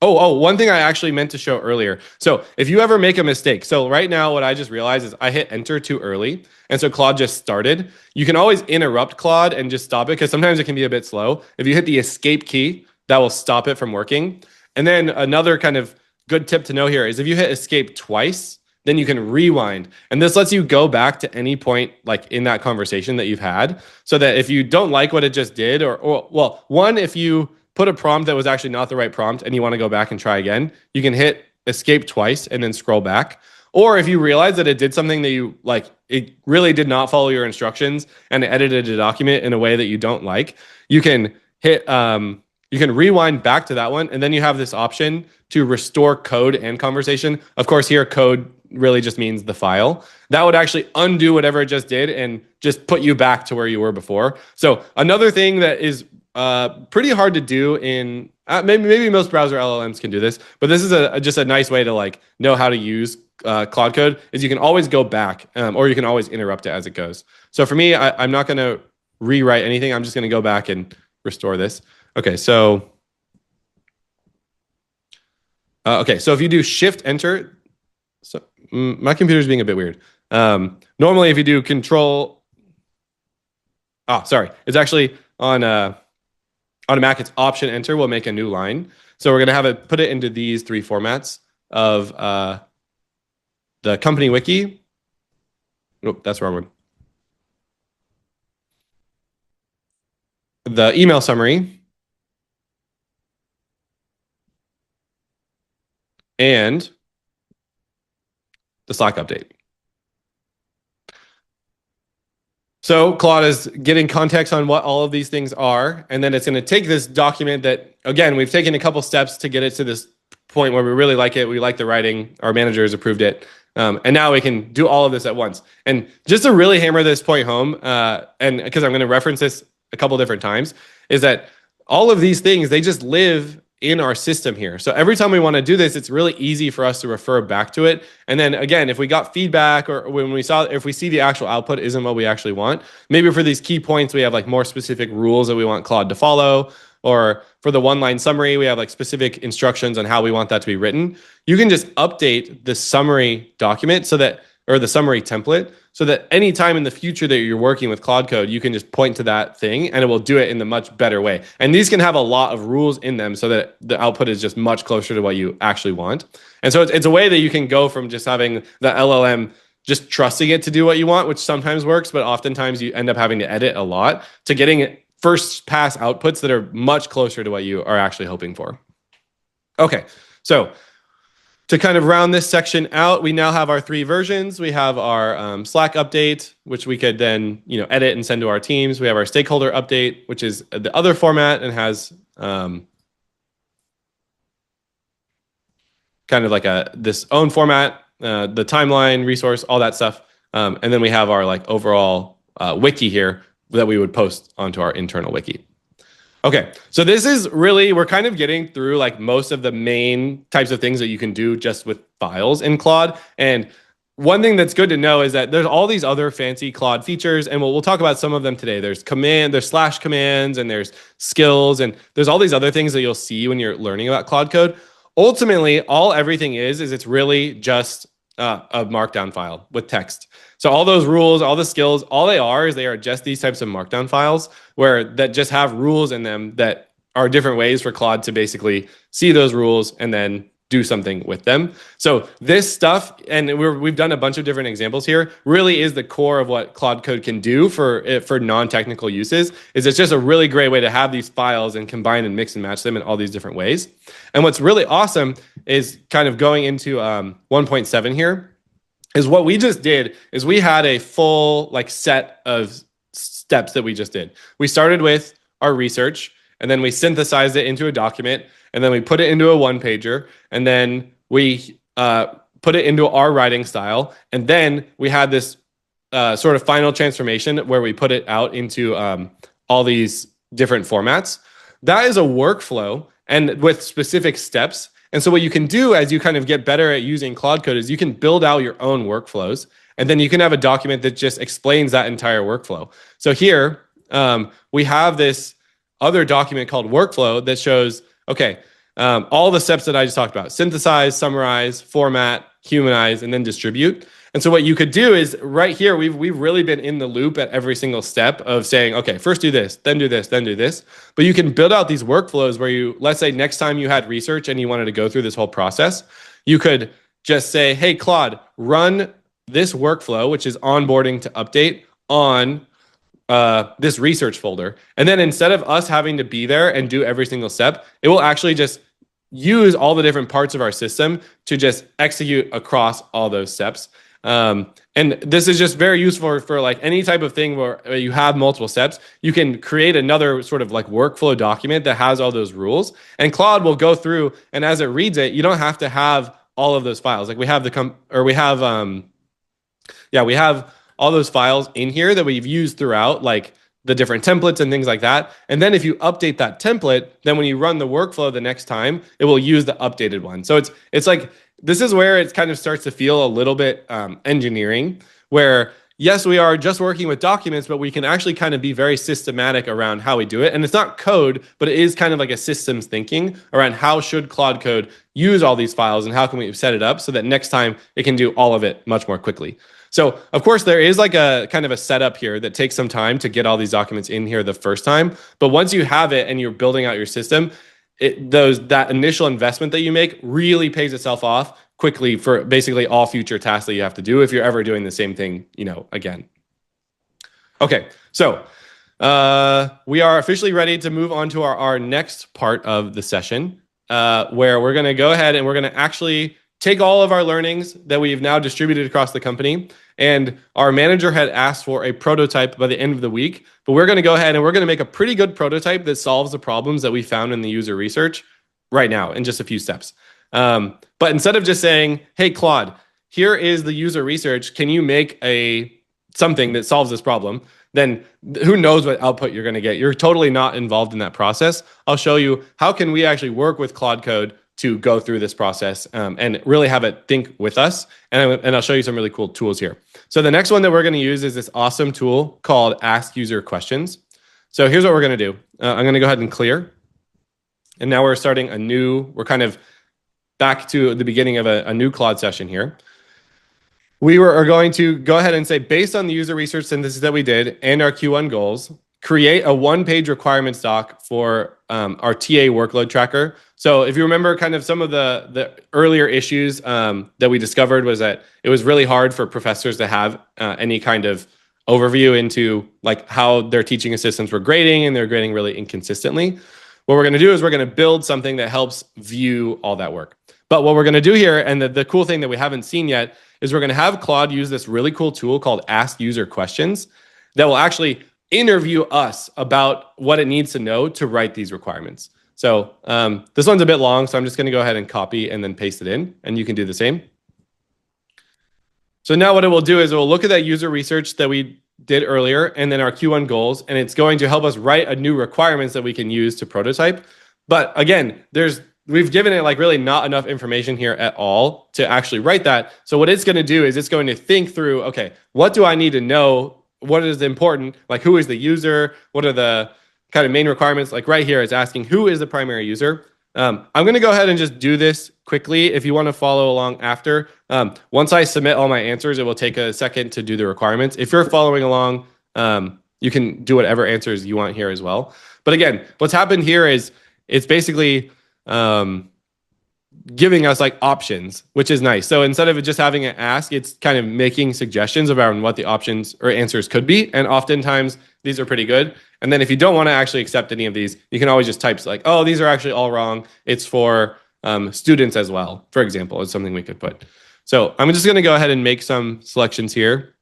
one thing I actually meant to show earlier. So if you ever make a mistake, so right now what I just realized is I hit enter too early. And so Claude just started. You can always interrupt Claude and just stop it, because sometimes it can be a bit slow. If you hit the escape key, that will stop it from working. And then another kind of good tip to know here is if you hit escape twice, then you can rewind. And this lets you go back to any point like in that conversation that you've had, so that if you don't like what it just did, if you put a prompt that was actually not the right prompt and you want to go back and try again, you can hit escape twice and then scroll back. Or if you realize that it did something that you like, it really did not follow your instructions and it edited a document in a way that you don't like, you can hit, you can rewind back to that one. And then you have this option to restore code and conversation. Of course, here code really just means the file. That would actually undo whatever it just did and just put you back to where you were before. So another thing that is pretty hard to do in maybe most browser LLMs can do this, but this is just a nice way to like know how to use Claude Code, is you can always go back or you can always interrupt it as it goes. So for me, I'm not going to rewrite anything. I'm just going to go back and restore this. Okay, so so if you do Shift Enter, so my computer's being a bit weird. Normally, if you do Control, sorry, it's actually on a Mac. It's Option Enter will make a new line. So we're gonna have it put it into these three formats of the company wiki. Nope, that's the wrong one. The email summary and the Slack update. So Claude is getting context on what all of these things are, and then it's going to take this document that, again, we've taken a couple steps to get it to this point where we really like it. We like the writing. Our manager has approved it. And now we can do all of this at once. And just to really hammer this point home, and because I'm going to reference this a couple different times, is that all of these things, they just live in our system here. So every time we want to do this, it's really easy for us to refer back to it. And then again, if we got feedback or if we see the actual output isn't what we actually want, maybe for these key points, we have like more specific rules that we want Claude to follow, or for the one-line summary, we have like specific instructions on how we want that to be written. You can just update the summary document or the summary template, so that any time in the future that you're working with Claude Code, you can just point to that thing and it will do it in a much better way. And these can have a lot of rules in them so that the output is just much closer to what you actually want. And so it's a way that you can go from just having the LLM just trusting it to do what you want, which sometimes works, but oftentimes you end up having to edit a lot, to getting first pass outputs that are much closer to what you are actually hoping for. Okay, so to kind of round this section out, we now have our three versions. We have our Slack update, which we could then edit and send to our teams. We have our stakeholder update, which is the other format and has kind of like this own format, the timeline, resource, all that stuff. And then we have our like overall wiki here that we would post onto our internal wiki. Okay, so this is really, we're kind of getting through like most of the main types of things that you can do just with files in Claude. And one thing that's good to know is that there's all these other fancy Claude features, and we'll talk about some of them today. There's slash commands, and there's skills, and there's all these other things that you'll see when you're learning about Claude Code. Ultimately, everything is it's really just a markdown file with text. So all those rules, all the skills, all they are just these types of markdown files that just have rules in them that are different ways for Claude to basically see those rules and then do something with them. So this stuff, and we've done a bunch of different examples here, really is the core of what Claude Code can do for non-technical uses. It's just a really great way to have these files and combine and mix and match them in all these different ways. And what's really awesome is kind of going into 1.7 here, is what we just did is we had a full like set of steps that we just did. We started with our research, and then we synthesized it into a document, and then we put it into a one-pager, and then we put it into our writing style, and then we had this sort of final transformation where we put it out into all these different formats. That is a workflow and with specific steps. And so what you can do as you kind of get better at using Claude Code is you can build out your own workflows, and then you can have a document that just explains that entire workflow. So here we have this other document called workflow that shows, okay, all the steps that I just talked about: synthesize, summarize, format, humanize, and then distribute. And so what you could do is right here, we've really been in the loop at every single step of saying, okay, first do this, then do this, then do this. But you can build out these workflows where let's say next time you had research and you wanted to go through this whole process, you could just say, hey, Claude, run this workflow, which is onboarding to update, on this research folder. And then instead of us having to be there and do every single step, it will actually just use all the different parts of our system to just execute across all those steps. And this is just very useful for like any type of thing where you have multiple steps. You can create another sort of like workflow document that has all those rules, and Claude will go through, and as it reads it, you don't have to have all of those files. Like we have we have all those files in here that we've used throughout, like the different templates and things like that. And then if you update that template, then when you run the workflow the next time, it will use the updated one. So it's like, this is where it kind of starts to feel a little bit engineering, where yes, we are just working with documents, but we can actually kind of be very systematic around how we do it. And it's not code, but it is kind of like a systems thinking around how should Claude Code use all these files and how can we set it up so that next time it can do all of it much more quickly. So of course there is like a kind of a setup here that takes some time to get all these documents in here the first time. But once you have it and you're building out your system, that initial investment that you make really pays itself off quickly for basically all future tasks that you have to do if you're ever doing the same thing, again. Okay, so we are officially ready to move on to our next part of the session, where we're going to go ahead and we're going to actually take all of our learnings that we've now distributed across the company. And our manager had asked for a prototype by the end of the week, but we're going to go ahead and we're going to make a pretty good prototype that solves the problems that we found in the user research right now in just a few steps. But instead of just saying, hey, Claude, here is the user research, can you make something that solves this problem? Then who knows what output you're going to get. You're totally not involved in that process. I'll show you how can we actually work with Claude Code to go through this process and really have it think with us. And I'll show you some really cool tools here. So the next one that we're going to use is this awesome tool called Ask User Questions. So here's what we're going to do. I'm going to go ahead and clear. And now we're starting we're kind of back to the beginning of a new Claude session here. We are going to go ahead and say, based on the user research synthesis that we did and our Q1 goals, create a one-page requirements doc for our TA workload tracker. So if you remember kind of some of the earlier issues that we discovered was that it was really hard for professors to have any kind of overview into like how their teaching assistants were grading, and they're grading really inconsistently. What we're going to do is we're going to build something that helps view all that work. But what we're going to do here, and the cool thing that we haven't seen yet, is we're going to have Claude use this really cool tool called Ask User Questions that will actually interview us about what it needs to know to write these requirements. So this one's a bit long, so I'm just going to go ahead and copy and then paste it in, and you can do the same. So now what it will do is it will look at that user research that we did earlier and then our Q1 goals, and it's going to help us write a new requirements that we can use to prototype. But again, we've given it like really not enough information here at all to actually write that. So what it's going to do is it's going to think through, okay, what do I need to know? What is important? Like, who is the user? What are the kind of main requirements? Like right here, it's asking who is the primary user. I'm going to go ahead and just do this quickly. If you want to follow along after, once I submit all my answers, it will take a second to do the requirements. If you're following along, you can do whatever answers you want here as well. But again, what's happened here is it's basically giving us like options, which is nice. So instead of just having it ask, it's kind of making suggestions about what the options or answers could be. And oftentimes these are pretty good. And then if you don't want to actually accept any of these, you can always just type like, oh, these are actually all wrong. It's for students as well, for example, is something we could put. So I'm just going to go ahead and make some selections here.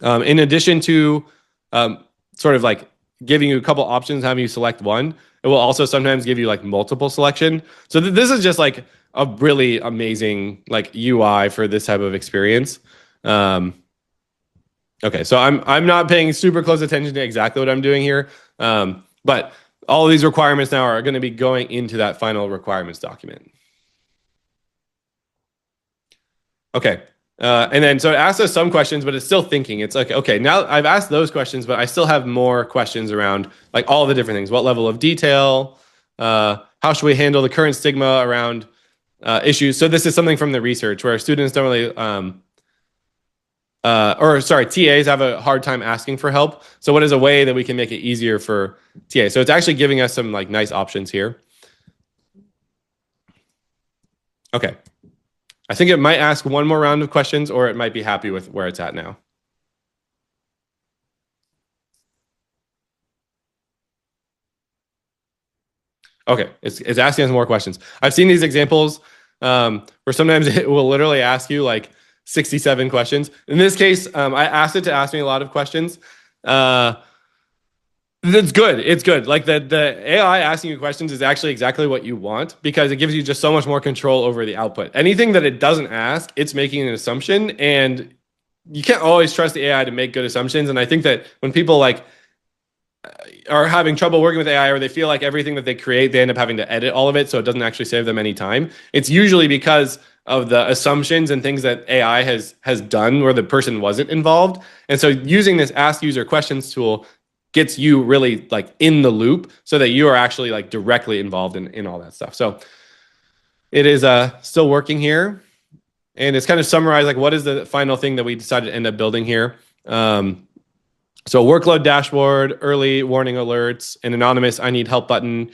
In addition to sort of like giving you a couple options, having you select one, it will also sometimes give you like multiple selection. So this is just like a really amazing like UI for this type of experience. Okay, so I'm not paying super close attention to exactly what I'm doing here, but all of these requirements now are going to be going into that final requirements document. Okay, and then so it asks us some questions, but it's still thinking. It's like, okay, now I've asked those questions, but I still have more questions around like all the different things. What level of detail? How should we handle the current stigma around issues? So this is something from the research where students don't really, TAs have a hard time asking for help. So what is a way that we can make it easier for TAs? So it's actually giving us some like nice options here. Okay. I think it might ask one more round of questions, or it might be happy with where it's at now. Okay, it's asking us more questions. I've seen these examples where sometimes it will literally ask you like 67 questions. In this case, I asked it to ask me a lot of questions. It's good. It's good. Like the AI asking you questions is actually exactly what you want because it gives you just so much more control over the output. Anything that it doesn't ask, it's making an assumption, and you can't always trust the AI to make good assumptions. And I think that when people like are having trouble working with AI, or they feel like everything that they create, they end up having to edit all of it, so it doesn't actually save them any time. It's usually because the assumptions and things that AI has done where the person wasn't involved. And so using this ask user questions tool gets you really like in the loop so that you are actually like directly involved in all that stuff. So it is still working here. And it's kind of summarized like what is the final thing that we decided to end up building here. So workload dashboard, early warning alerts, an anonymous I need help button.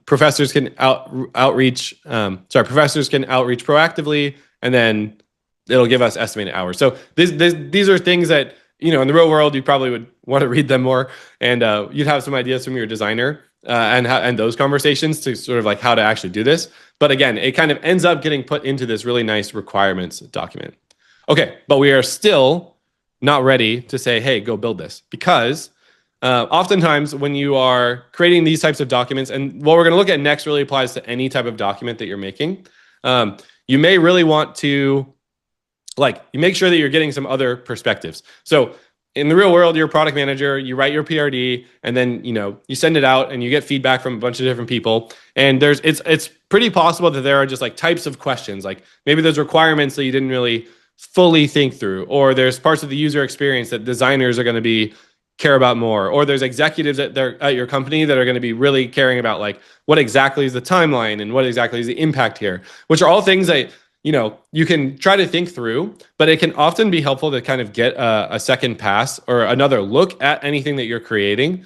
Professors can outreach proactively, and then it'll give us estimated hours. So these are things that, you know, in the real world, you probably would want to read them more, and you'd have some ideas from your designer and those conversations to sort of like how to actually do this. But again, it kind of ends up getting put into this really nice requirements document. Okay, but we are still not ready to say, hey, go build this, because oftentimes when you are creating these types of documents, and what we're going to look at next really applies to any type of document that you're making, you may really want to you make sure that you're getting some other perspectives. So in the real world, you're a product manager, you write your PRD, and then, you know, you send it out and you get feedback from a bunch of different people. And it's pretty possible that there are just like types of questions, like maybe there's requirements that you didn't really fully think through, or there's parts of the user experience that designers are going to care about more, or there's executives at your company that are going to be really caring about like what exactly is the timeline and what exactly is the impact here, which are all things that, you know, you can try to think through, but it can often be helpful to kind of get a second pass or another look at anything that you're creating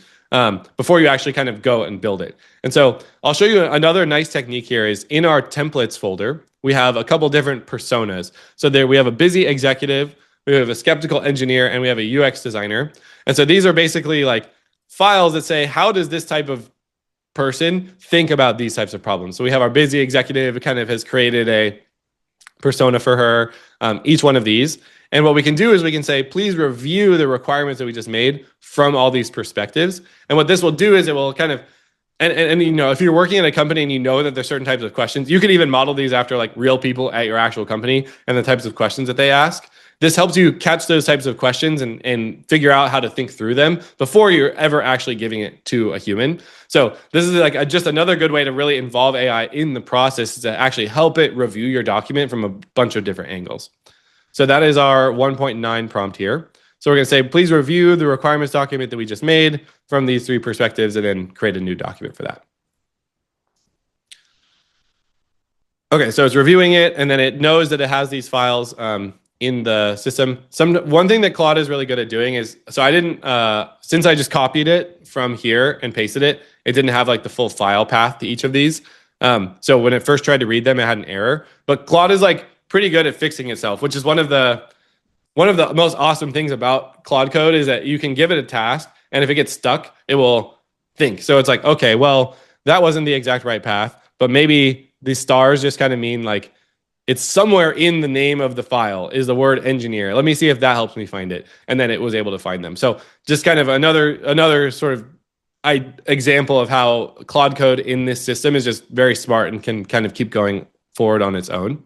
before you actually kind of go and build it. And so I'll show you another nice technique here is in our templates folder, we have a couple different personas. So there we have a busy executive, we have a skeptical engineer, and we have a UX designer. And so these are basically like files that say, how does this type of person think about these types of problems? So we have our busy executive, it kind of has created a persona for her, each one of these. And what we can do is we can say, please review the requirements that we just made from all these perspectives. And what this will do is it will kind of, and you know, if you're working in a company and you know that there's certain types of questions, you could even model these after like real people at your actual company and the types of questions that they ask. This helps you catch those types of questions and figure out how to think through them before you're ever actually giving it to a human. So this is like just another good way to really involve AI in the process, is to actually help it review your document from a bunch of different angles. So that is our 1.9 prompt here. So we're going to say, please review the requirements document that we just made from these three perspectives, and then create a new document for that. Okay, so it's reviewing it, and then it knows that it has these files in the system. One thing that Claude is really good at doing is, so I didn't, since I just copied it from here and pasted it, it didn't have like the full file path to each of these. So when it first tried to read them, it had an error. But Claude is like pretty good at fixing itself, which is one of the most awesome things about Claude Code, is that you can give it a task, and if it gets stuck, it will think. So it's like, okay, well, that wasn't the exact right path, but maybe these stars just kind of mean like, it's somewhere in the name of the file is the word engineer. Let me see if that helps me find it. And then it was able to find them. So just kind of another sort of example of how Claude Code in this system is just very smart and can kind of keep going forward on its own.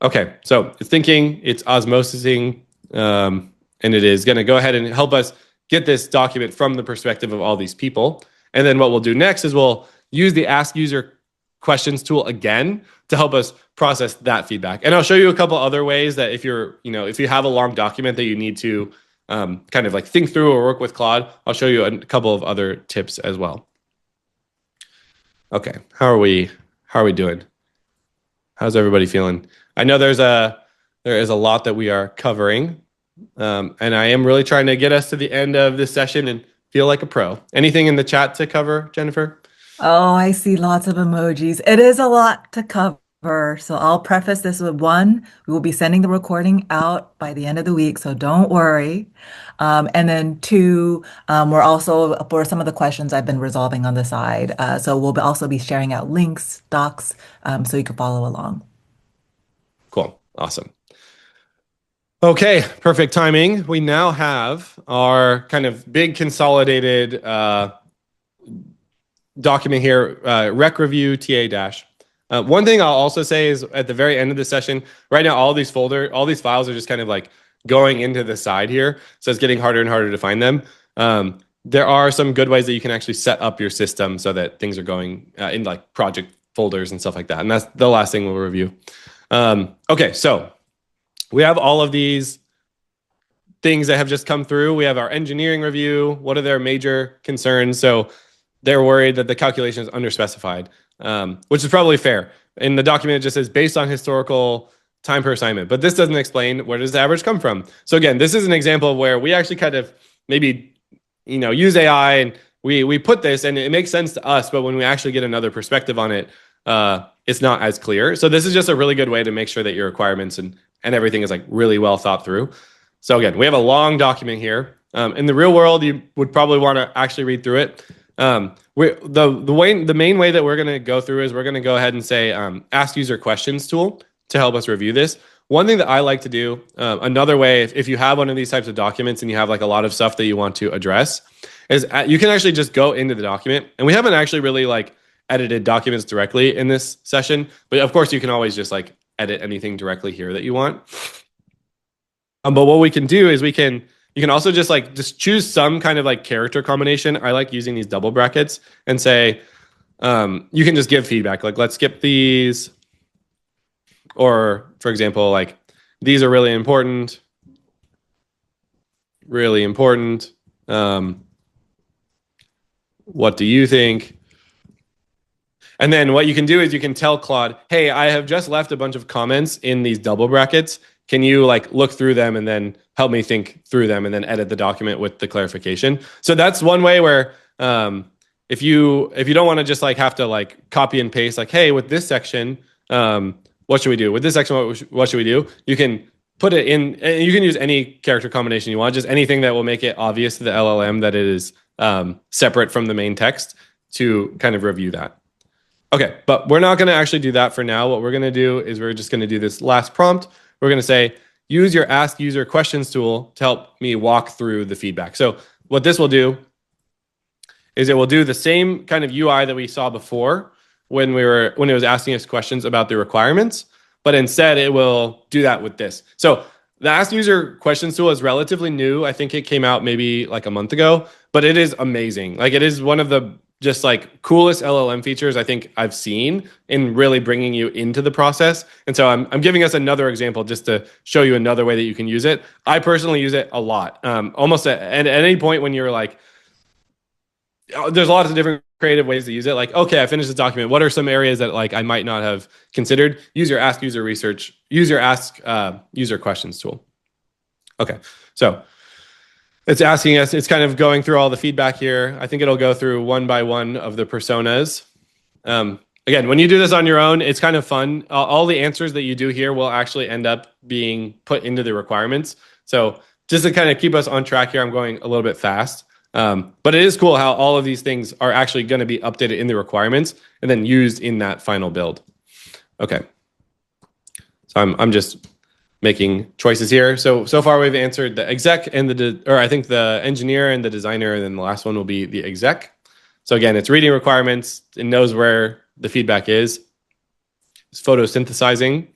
Okay, so it's thinking, it's osmosising, and it is going to go ahead and help us get this document from the perspective of all these people. And then what we'll do next is we'll use the Ask User Questions tool again to help us process that feedback. And I'll show you a couple other ways that if you have a long document that you need to kind of like think through or work with Claude, I'll show you a couple of other tips as well. Okay, how are we doing? How's everybody feeling? I know there is a lot that we are covering, and I am really trying to get us to the end of this session and feel like a pro. Anything in the chat to cover, Jennifer? Oh, I see lots of emojis. It is a lot to cover. So I'll preface this with one, we will be sending the recording out by the end of the week, so don't worry. And then two, we're also, for some of the questions I've been resolving on the side. So we'll also be sharing out links, docs, so you can follow along. Cool. Awesome. Okay, perfect timing. We now have our kind of big consolidated document here, rec review TA dash. One thing I'll also say is at the very end of the session, right now, all these files are just kind of like going into the side here. So it's getting harder and harder to find them. There are some good ways that you can actually set up your system so that things are going in like project folders and stuff like that. And that's the last thing we'll review. Okay, so we have all of these things that have just come through. We have our engineering review. What are their major concerns? So they're worried that the calculation is underspecified, which is probably fair. In the document, it just says based on historical time per assignment, but this doesn't explain where does the average come from. So again, this is an example of where we actually kind of maybe, use AI and we put this and it makes sense to us, but when we actually get another perspective on it, it's not as clear. So this is just a really good way to make sure that your requirements and everything is like really well thought through. So again, we have a long document here. In the real world, you would probably want to actually read through it. The main way that we're going to go through is we're going to go ahead and say ask user questions tool to help us review this. One thing that I like to do, another way, if you have one of these types of documents and you have like a lot of stuff that you want to address, is you can actually just go into the document. And we haven't actually really like edited documents directly in this session, but of course you can always just like edit anything directly here that you want. But what we can do is you can also just choose some kind of like character combination. I like using these double brackets and say, you can just give feedback. Like, let's skip these. Or for example, like these are really important. Really important. What do you think? And then what you can do is you can tell Claude, hey, I have just left a bunch of comments in these double brackets. Can you like look through them and then help me think through them and then edit the document with the clarification? So that's one way where if you don't want to just like have to like copy and paste like, hey, with this section, what should we do? With this section, what should we do? You can put it in, and you can use any character combination you want, just anything that will make it obvious to the LLM that it is separate from the main text to kind of review that. Okay, but we're not going to actually do that for now. What we're going to do is we're just going to do this last prompt. We're going to say, use your ask user questions tool to help me walk through the feedback. So what this will do is it will do the same kind of UI that we saw before when it was asking us questions about the requirements, but instead it will do that with this. So the ask user questions tool is relatively new. I think it came out maybe like a month ago, but it is amazing. Like it is one of the just like coolest LLM features I think I've seen in really bringing you into the process. And so I'm giving us another example just to show you another way that you can use it. I personally use it a lot. Almost at any point when you're like, there's lots of different creative ways to use it. Like, okay, I finished this document. What are some areas that like I might not have considered? Use your ask user research, use your ask user questions tool. Okay, so it's asking us, it's kind of going through all the feedback here. I think it'll go through one by one of the personas. Again, when you do this on your own, it's kind of fun. All the answers that you do here will actually end up being put into the requirements. So just to kind of keep us on track here, I'm going a little bit fast. But it is cool how all of these things are actually going to be updated in the requirements and then used in that final build. Okay. So I'm just making choices here. So far we've answered the exec and I think the engineer and the designer, and then the last one will be the exec. So again, it's reading requirements. It knows where the feedback is. It's photosynthesizing.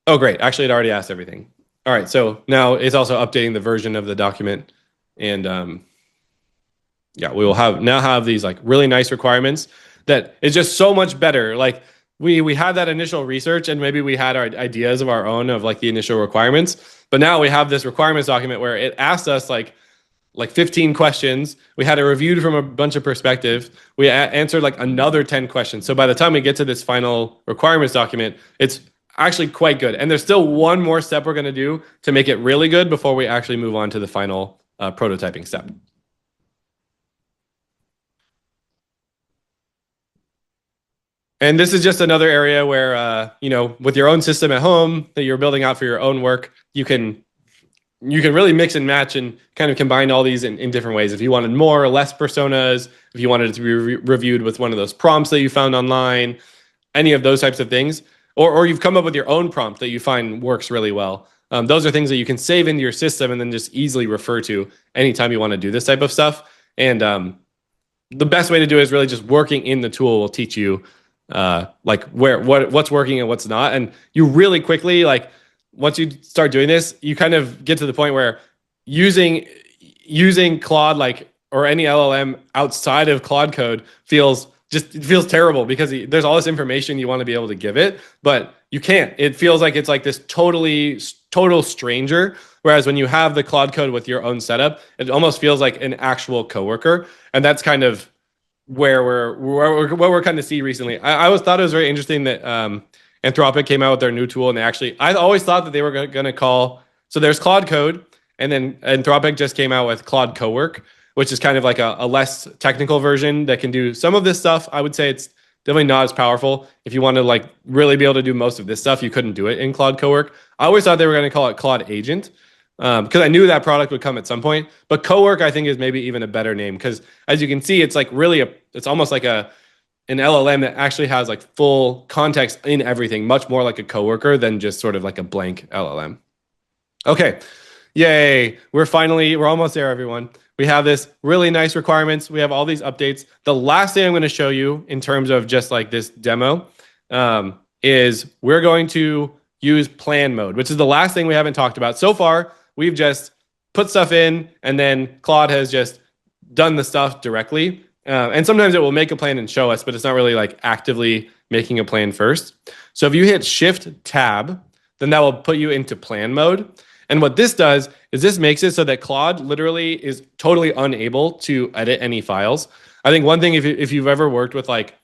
Oh, great. Actually, it already asked everything. All right. So now it's also updating the version of the document. And yeah, we will now have these like really nice requirements that is just so much better. Like we had that initial research and maybe we had our ideas of our own of like the initial requirements, but now we have this requirements document where it asked us like 15 questions. We had it reviewed from a bunch of perspectives. We answered like another 10 questions. So by the time we get to this final requirements document, it's actually quite good. And there's still one more step we're going to do to make it really good before we actually move on to the final prototyping step. And this is just another area where, with your own system at home that you're building out for your own work, you can really mix and match and kind of combine all these in different ways. If you wanted more or less personas, if you wanted it to be reviewed with one of those prompts that you found online, any of those types of things, or you've come up with your own prompt that you find works really well. Those are things that you can save into your system and then just easily refer to anytime you want to do this type of stuff. And the best way to do it is really just working in the tool will teach you like what's working and what's not. And you really quickly, like once you start doing this, you kind of get to the point where using Claude, like, or any LLM outside of Claude Code feels just it feels terrible because there's all this information you want to be able to give it, but you can't. It feels like it's like this total stranger. Whereas when you have the Claude Code with your own setup, it almost feels like an actual coworker. And that's kind of where we're kind of see recently. I always thought it was very interesting that Anthropic came out with their new tool, and I always thought that they were going to call. So there's Claude Code, and then Anthropic just came out with Claude Cowork, which is kind of like a less technical version that can do some of this stuff. I would say it's definitely not as powerful. If you want to like really be able to do most of this stuff, you couldn't do it in Claude Cowork. I always thought they were going to call it Claude Agent because I knew that product would come at some point. But Cowork, I think, is maybe even a better name because as you can see, it's like really it's almost like an LLM that actually has like full context in everything, much more like a coworker than just sort of like a blank LLM. Okay, yay! We're almost there, everyone. We have this really nice requirements. We have all these updates. The last thing I'm going to show you in terms of just like this demo is we're going to use plan mode, which is the last thing we haven't talked about. So far, we've just put stuff in and then Claude has just done the stuff directly. And sometimes it will make a plan and show us, but it's not really like actively making a plan first. So if you hit Shift Tab, then that will put you into plan mode. And what this does is this makes it so that Claude literally is totally unable to edit any files. I think one thing, if you've ever worked with like,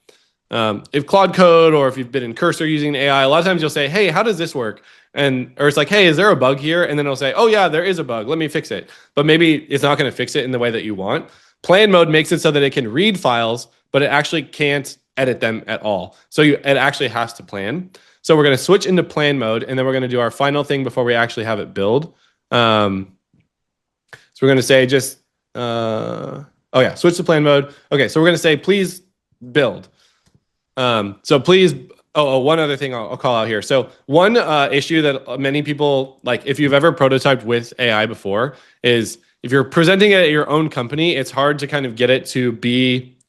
if Claude Code or if you've been in Cursor using AI, a lot of times you'll say, hey, how does this work? Or it's like, hey, is there a bug here? And then it'll say, oh yeah, there is a bug. Let me fix it. But maybe it's not going to fix it in the way that you want. Plan mode makes it so that it can read files, but it actually can't edit them at all. So it actually has to plan. So we're going to switch into plan mode, and then we're going to do our final thing before we actually have it build. So we're going to say just, switch to plan mode. Okay, so we're going to say, please build. So please, one other thing I'll call out here. So one issue that many people, like if you've ever prototyped with AI before, is if you're presenting it at your own company, it's hard to kind of get it to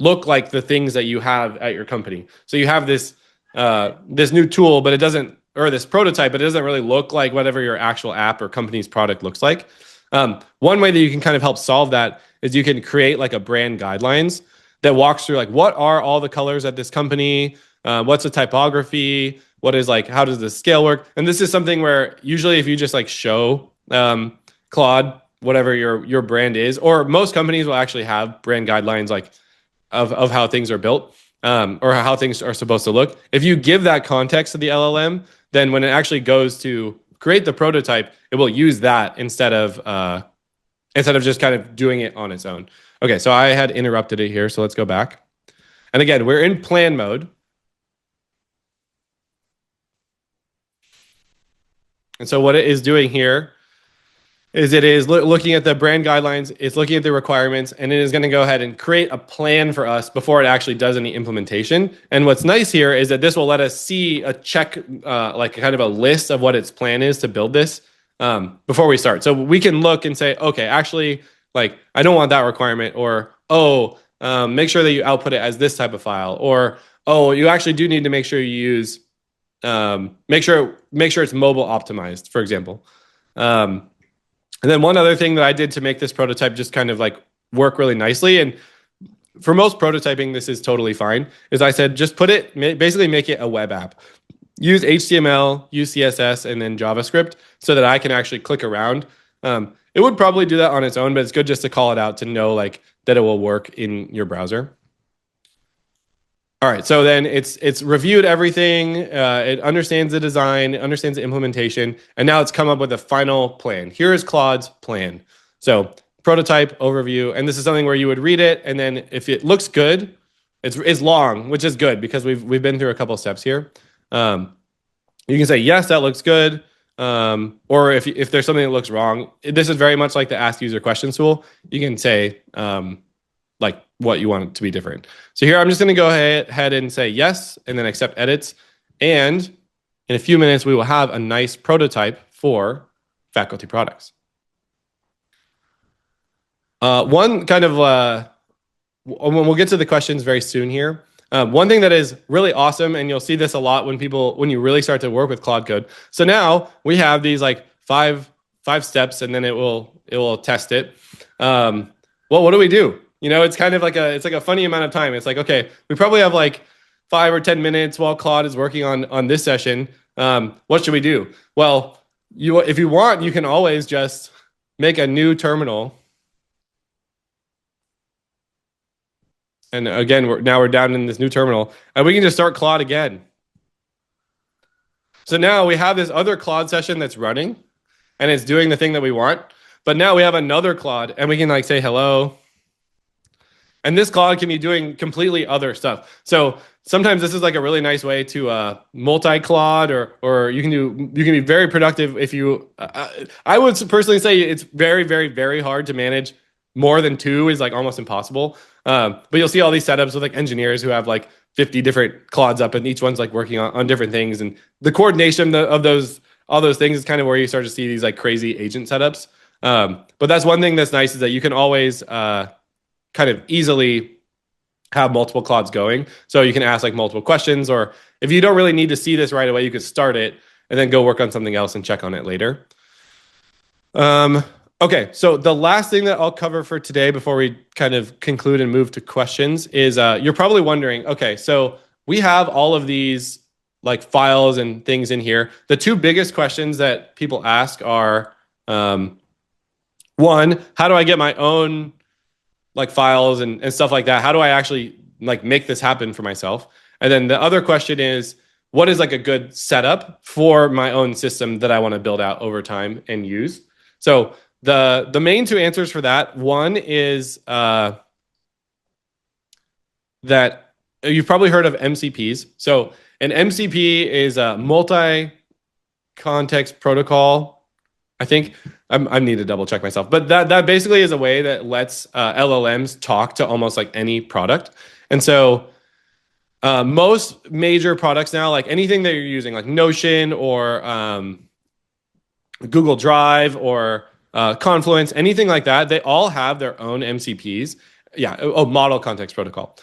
look like the things that you have at your company. So you have this new tool, but it doesn't, or this prototype, but it doesn't really look like whatever your actual app or company's product looks like. One way that you can kind of help solve that is you can create like a brand guidelines that walks through like what are all the colors at this company, what's the typography, what is like, how does the scale work? And this is something where usually if you just like show Claude whatever your brand is, or most companies will actually have brand guidelines like of how things are built. Or how things are supposed to look. If you give that context to the LLM, then when it actually goes to create the prototype, it will use that instead of just kind of doing it on its own. Okay, so I had interrupted it here, so let's go back. And again, we're in plan mode. And so what it is doing here is it is looking at the brand guidelines, it's looking at the requirements, and it is going to go ahead and create a plan for us before it actually does any implementation. And what's nice here is that this will let us see a check, like kind of a list of what its plan is to build this before we start. So we can look and say, okay, actually, like I don't want that requirement, or make sure that you output it as this type of file, or you actually do need to make sure you use, make sure it's mobile optimized, for example. And then one other thing that I did to make this prototype just kind of like work really nicely, and for most prototyping, this is totally fine, is I said, just basically make it a web app. Use HTML, use CSS, and then JavaScript so that I can actually click around. It would probably do that on its own, but it's good just to call it out to know like that it will work in your browser. All right, so then it's reviewed everything, it understands the design, it understands the implementation, and now it's come up with a final plan. Here is Claude's plan. So prototype, overview, and this is something where you would read it, and then if it looks good, it's long, which is good because we've been through a couple of steps here. You can say, yes, that looks good, or if there's something that looks wrong, this is very much like the Ask User Questions tool. You can say, like what you want it to be different. So here I'm just going to go ahead and say yes, and then accept edits. And in a few minutes, we will have a nice prototype for faculty products. One kind of, we'll get to the questions very soon here. One thing that is really awesome, and you'll see this a lot when you really start to work with Claude Code. So now we have these like five steps, and then it will test it. Well, what do we do? You know, it's kind of like a funny amount of time. It's like, okay, we probably have like 5 or 10 minutes while Claude is working on this session. What should we do? Well, if you want, you can always just make a new terminal. And again, we're down in this new terminal, and we can just start Claude again. So now we have this other Claude session that's running, and it's doing the thing that we want. But now we have another Claude, and we can like say hello. And this Claude can be doing completely other stuff. So sometimes this is like a really nice way to multi-Claude, or you can be very productive if you. I would personally say it's very, very, very hard to manage. More than 2 is like almost impossible. But you'll see all these setups with like engineers who have like 50 different Claudes up, and each one's like working on different things. And the coordination of all those things is kind of where you start to see these like crazy agent setups. But that's one thing that's nice, is that you can always kind of easily have multiple Claudes going. So you can ask like multiple questions, or if you don't really need to see this right away, you could start it and then go work on something else and check on it later. Okay, so the last thing that I'll cover for today before we kind of conclude and move to questions is you're probably wondering, okay, so we have all of these like files and things in here. The 2 biggest questions that people ask are, one, how do I get my own like files and stuff like that? How do I actually like make this happen for myself? And then the other question is, what is like a good setup for my own system that I want to build out over time and use? So the main 2 answers for that, one is that you've probably heard of MCPs. So an MCP is a multi-context protocol. I think I need to double check myself, but that basically is a way that lets LLMs talk to almost like any product. And so most major products now, like anything that you're using, like Notion or Google Drive or Confluence, anything like that, they all have their own MCPs. Yeah, model context protocol,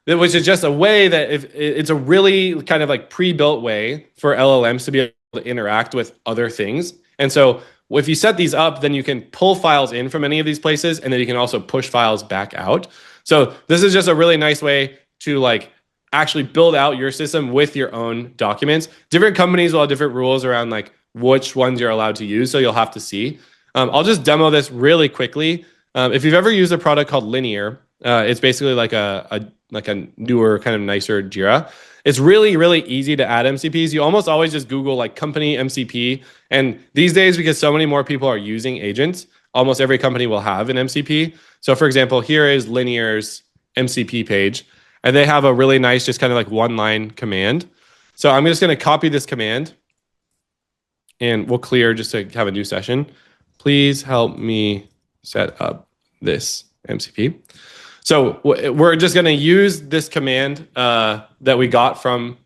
which is just a way that it's a really kind of like pre-built way for LLMs to be able to interact with other things. And so if you set these up, then you can pull files in from any of these places, and then you can also push files back out. So this is just a really nice way to like actually build out your system with your own documents. Different companies will have different rules around like which ones you're allowed to use, so you'll have to see. I'll just demo this really quickly. If you've ever used a product called Linear, it's basically like a newer, kind of nicer Jira. It's really, really easy to add MCPs. You almost always just Google like company MCP. And these days, because so many more people are using agents, almost every company will have an MCP. So for example, here is Linear's MCP page. And they have a really nice, just kind of like 1-line command. So I'm just going to copy this command. And we'll clear just to have a new session. Please help me set up this MCP. So we're just going to use this command that we got from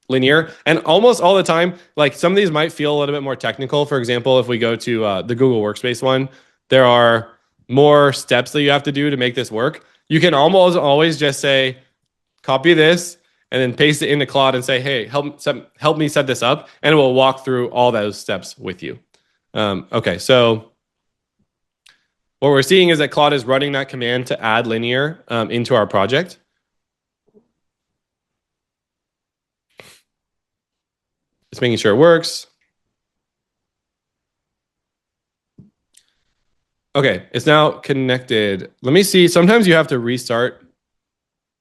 Linear. And almost all the time, like some of these might feel a little bit more technical. For example, if we go to the Google Workspace one, there are more steps that you have to do to make this work. You can almost always just say, copy this, and then paste it into Claude and say, hey, help me set this up. And it will walk through all those steps with you. Okay, so what we're seeing is that Claude is running that command to add Linear into our project. Just making sure it works. Okay, it's now connected. Let me see. Sometimes you have to restart.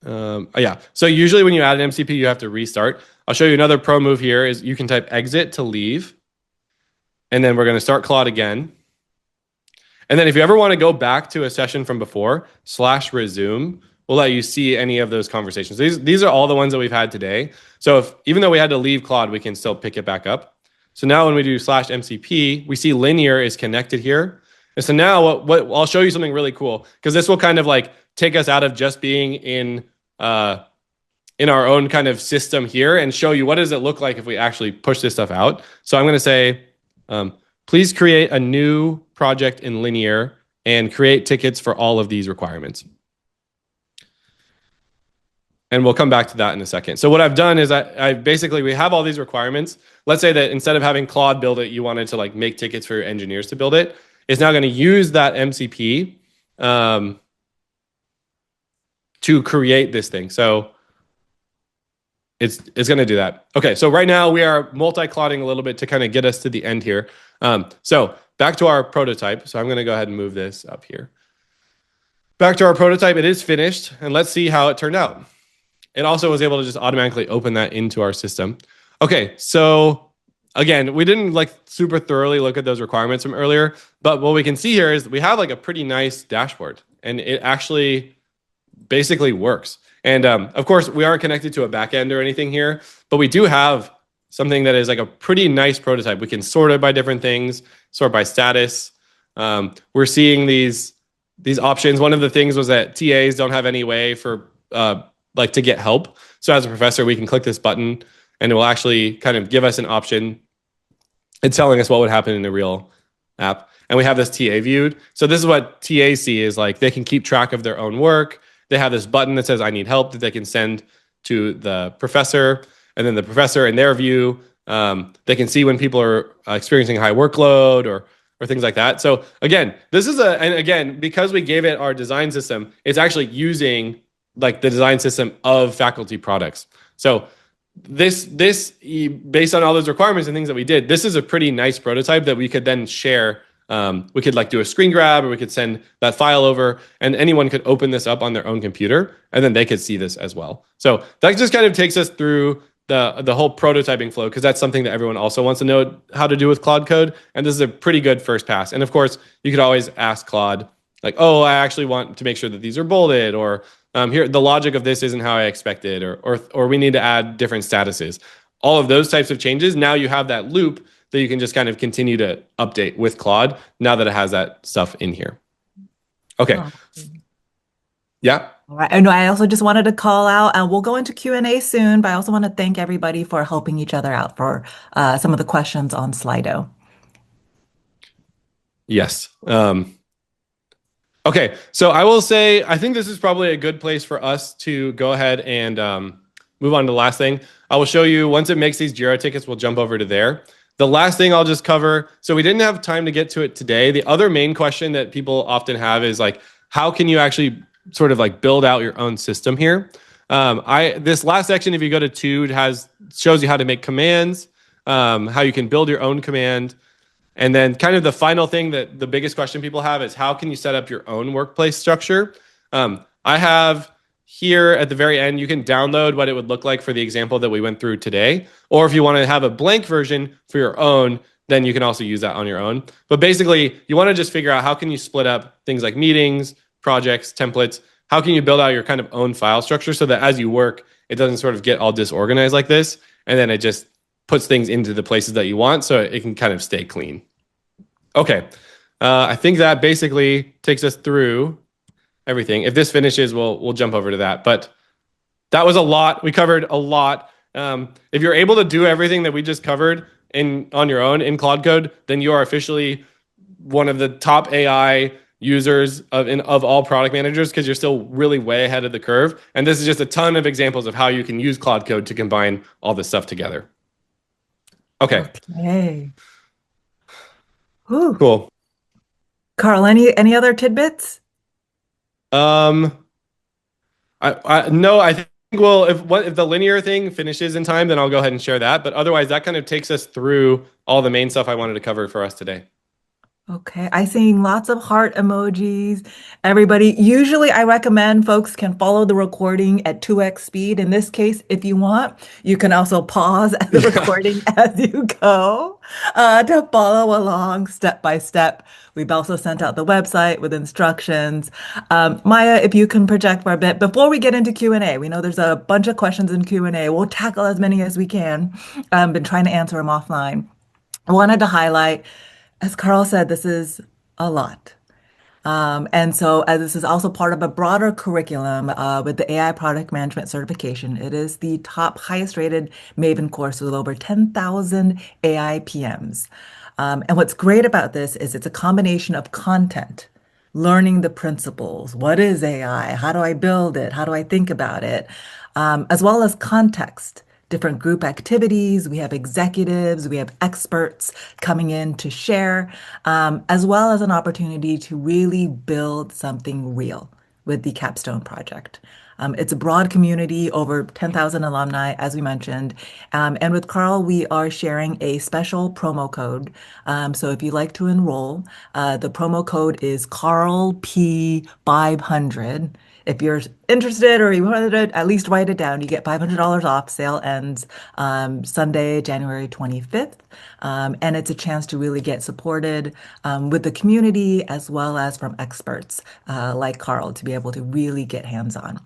Yeah, so usually when you add an MCP, you have to restart. I'll show you another pro move here is you can type exit to leave. And then we're going to start Claude again. And then if you ever want to go back to a session from before, /resume will let you see any of those conversations. These are all the ones that we've had today. So even though we had to leave Claude, we can still pick it back up. So now when we do /MCP, we see Linear is connected here. And so now what I'll show you something really cool, because this will kind of like take us out of just being in our own kind of system here and show you what does it look like if we actually push this stuff out. So I'm going to say, please create a new project in Linear and create tickets for all of these requirements. And we'll come back to that in a second. So what I've done is I basically, we have all these requirements. Let's say that instead of having Claude build it, you wanted to like make tickets for your engineers to build it. It's now going to use that MCP. to create this thing. So it's going to do that. Okay, so right now we are multi-clotting a little bit to kind of get us to the end here. So back to our prototype. So I'm going to go ahead and move this up here. Back to our prototype, it is finished, and let's see how it turned out. It also was able to just automatically open that into our system. Okay, so again, we didn't like super thoroughly look at those requirements from earlier, but what we can see here is we have like a pretty nice dashboard, and it actually basically works. And of course, we aren't connected to a backend or anything here, but we do have something that is like a pretty nice prototype. We can sort it by different things, sort by status. We're seeing these options. One of the things was that TAs don't have any way for like to get help. So as a professor, we can click this button and it will actually kind of give us an option. It's telling us what would happen in a real app. And we have this TA viewed. So this is what TAs see is like they can keep track of their own work. They have this button that says, I need help, that they can send to the professor. And then the professor in their view, they can see when people are experiencing high workload or things like that. So again, this is and again, because we gave it our design system, it's actually using like the design system of faculty products. So this based on all those requirements and things that we did, this is a pretty nice prototype that we could then share. We could like do a screen grab, or we could send that file over, and anyone could open this up on their own computer, and then they could see this as well. So that just kind of takes us through the whole prototyping flow, because that's something that everyone also wants to know how to do with Claude Code. And this is a pretty good first pass. And of course, you could always ask Claude, like, oh, I actually want to make sure that these are bolded, or here, the logic of this isn't how I expected, or we need to add different statuses. All of those types of changes, now you have that loop that you can just kind of continue to update with Claude now that it has that stuff in here. Okay. Oh. Yeah. All right. And I also just wanted to call out, and we'll go into Q&A soon, but I also want to thank everybody for helping each other out for some of the questions on Slido. Yes. Okay. So I will say, I think this is probably a good place for us to go ahead and move on to the last thing. I will show you, once it makes these Jira tickets, we'll jump over to there. The last thing I'll just cover, so we didn't have time to get to it today. The other main question that people often have is like, how can you actually sort of like build out your own system here? This last section, if you go to 2, shows you how to make commands, how you can build your own command. And then kind of the final thing that the biggest question people have is, how can you set up your own workplace structure? I have here at the very end, you can download what it would look like for the example that we went through today. Or if you want to have a blank version for your own, then you can also use that on your own. But basically, you want to just figure out how can you split up things like meetings, projects, templates. How can you build out your kind of own file structure so that as you work, it doesn't sort of get all disorganized like this. And then it just puts things into the places that you want so it can kind of stay clean. Okay. I think that basically takes us through everything. If this finishes, we'll jump over to that. But that was a lot. We covered a lot. If you're able to do everything that we just covered on your own in Claude Code, then you are officially one of the top AI users of all product managers, because you're still really way ahead of the curve. And this is just a ton of examples of how you can use Claude Code to combine all this stuff together. Okay. Whew. Cool. Carl, any other tidbits? No, I think, well, if the linear thing finishes in time, then I'll go ahead and share that. But otherwise, that kind of takes us through all the main stuff I wanted to cover for us today. Okay, I seeing lots of heart emojis. Everybody, usually I recommend folks can follow the recording at 2x speed. In this case, if you want, you can also pause the recording as you go to follow along step by step. We've also sent out the website with instructions. Maya, if you can project for a bit before we get into Q&A. We know there's a bunch of questions in Q&A. We'll tackle as many as we can. Been trying to answer them offline. I wanted to highlight, as Carl said, this is a lot. And so this is also part of a broader curriculum with the AI Product Management Certification. It is the top highest rated Maven course with over 10,000 AI PMs. And what's great about this is it's a combination of content, learning the principles. What is AI? How do I build it? How do I think about it? As well as context. Different group activities. We have executives, we have experts coming in to share, as well as an opportunity to really build something real with the capstone project. It's a broad community, over 10,000 alumni, as we mentioned. And with Carl, we are sharing a special promo code. So if you'd like to enroll, the promo code is Carl P500. If you're interested or you want to at least write it down, you get $500 off. Sale ends Sunday, January 25th. And it's a chance to really get supported with the community as well as from experts like Carl to be able to really get hands-on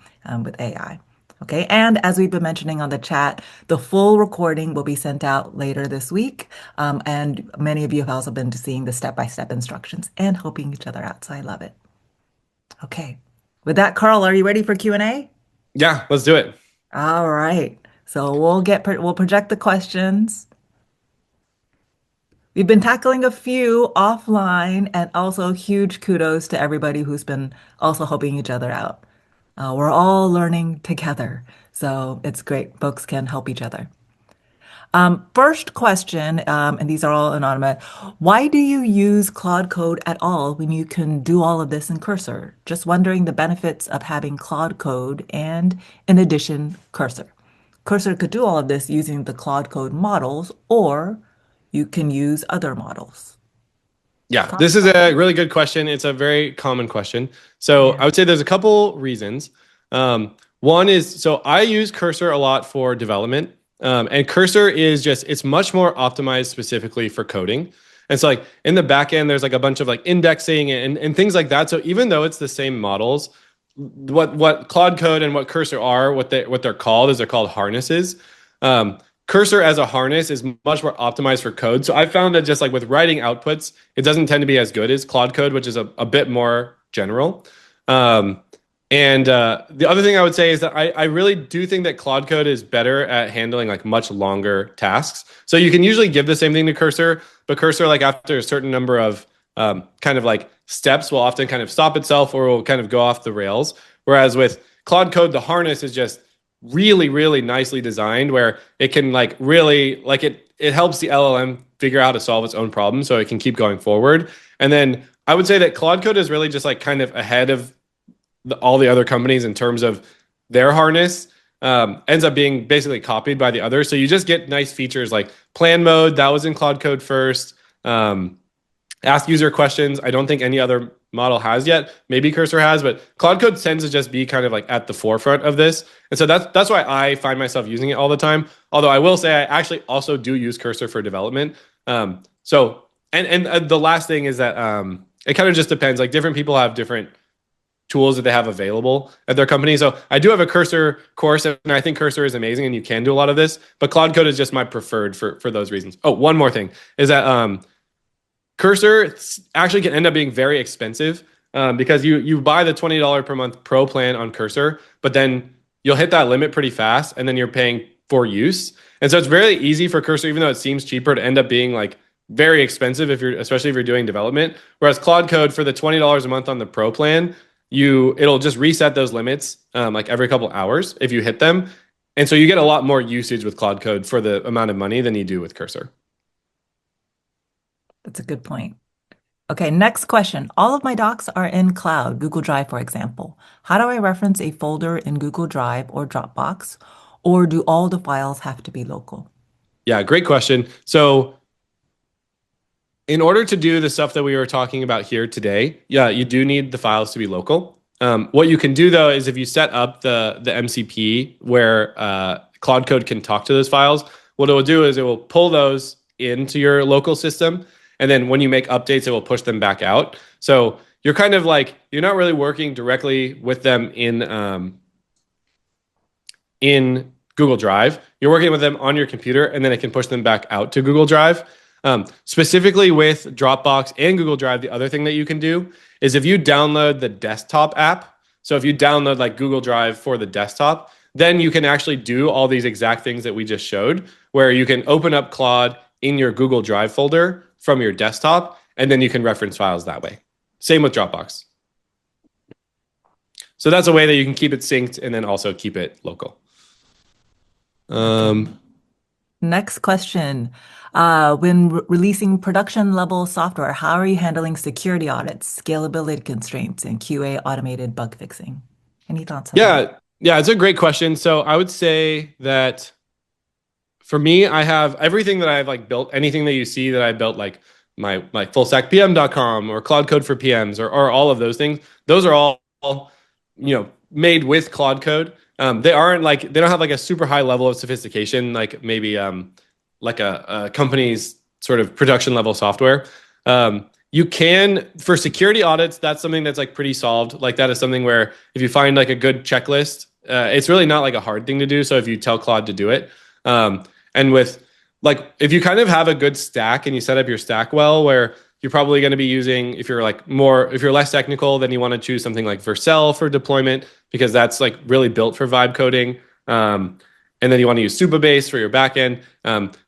with AI. Okay, and as we've been mentioning on the chat, the full recording will be sent out later this week. And many of you have also been seeing the step-by-step instructions and helping each other out. So I love it. Okay. With that, Carl, are you ready for Q&A? Yeah, let's do it. All right. So we'll project the questions. We've been tackling a few offline, and also huge kudos to everybody who's been also helping each other out. We're all learning together, so it's great. Folks can help each other. First question, and these are all anonymous. Why do you use Claude Code at all when you can do all of this in Cursor? Just wondering the benefits of having Claude Code and, in addition, Cursor. Cursor could do all of this using the Claude Code models, or you can use other models. Yeah, this is a really good question. It's a very common question. So I would say there's a couple reasons. One is, so I use Cursor a lot for development. And Cursor is it's much more optimized specifically for coding. And so like in the back end, there's like a bunch of like indexing and things like that. So even though it's the same models, what Claude Code and what Cursor are, what they're called is they're called harnesses. Cursor as a harness is much more optimized for code. So I found that just like with writing outputs, it doesn't tend to be as good as Claude Code, which is a bit more general. And the other thing I would say is that I really do think that Claude Code is better at handling like much longer tasks. So you can usually give the same thing to Cursor, but Cursor, like after a certain number of kind of like steps, will often kind of stop itself or will kind of go off the rails. Whereas with Claude Code, the harness is just really, really nicely designed where it can like really like it helps the LLM figure out how to solve its own problem so it can keep going forward. And then I would say that Claude Code is really just like kind of ahead of all the other companies in terms of their harness. Ends up being basically copied by the others. So you just get nice features like plan mode. That was in Claude Code first. Ask user questions. I don't think any other model has yet. Maybe Cursor has, but Claude Code tends to just be kind of like at the forefront of this. And so that's why I find myself using it all the time. Although I will say I actually also do use Cursor for development. So the last thing is that it kind of just depends. Like different people have different tools that they have available at their company. So I do have a Cursor course, and I think Cursor is amazing, and you can do a lot of this. But Claude Code is just my preferred for those reasons. Oh, one more thing is that Cursor actually can end up being very expensive because you buy the $20 per month Pro plan on Cursor, but then you'll hit that limit pretty fast, and then you're paying for use. And so it's very easy for Cursor, even though it seems cheaper, to end up being like very expensive especially if you're doing development. Whereas Claude Code for the $20 a month on the Pro plan, it'll just reset those limits like every couple hours if you hit them. And so you get a lot more usage with Claude Code for the amount of money than you do with Cursor. That's a good point. Okay, next question. All of my docs are in cloud, Google Drive, for example. How do I reference a folder in Google Drive or Dropbox? Or do all the files have to be local? Yeah, great question. So in order to do the stuff that we were talking about here today, yeah, you do need the files to be local. What you can do though is if you set up the MCP where Claude Code can talk to those files, what it will do is it will pull those into your local system. And then when you make updates, it will push them back out. So you're kind of like, you're not really working directly with them in Google Drive. You're working with them on your computer, and then it can push them back out to Google Drive. Specifically with Dropbox and Google Drive, the other thing that you can do is if you download the desktop app, so if you download like Google Drive for the desktop, then you can actually do all these exact things that we just showed, where you can open up Claude in your Google Drive folder from your desktop, and then you can reference files that way. Same with Dropbox. So that's a way that you can keep it synced and then also keep it local. Next question. When releasing production level software, how are you handling security audits, scalability constraints, and QA automated bug fixing? Any thoughts on that? Yeah, Yeah, it's a great question. So I would say that for me, I have everything that I've like built, anything that you see that I built, like my fullstackpm.com or Claude Code for PMs or all of those things. Those are all made with Claude Code. They don't have like a super high level of sophistication, like maybe like a company's sort of production level software. You can, for security audits, that's something that's like pretty solved. Like that is something where if you find like a good checklist, it's really not like a hard thing to do. So if you tell Claude to do it, and with like, if you kind of have a good stack and you set up your stack well, where you're probably going to be using, if you're less technical, then you want to choose something like Vercel for deployment, because that's like really built for vibe coding. And then you want to use Supabase for your backend.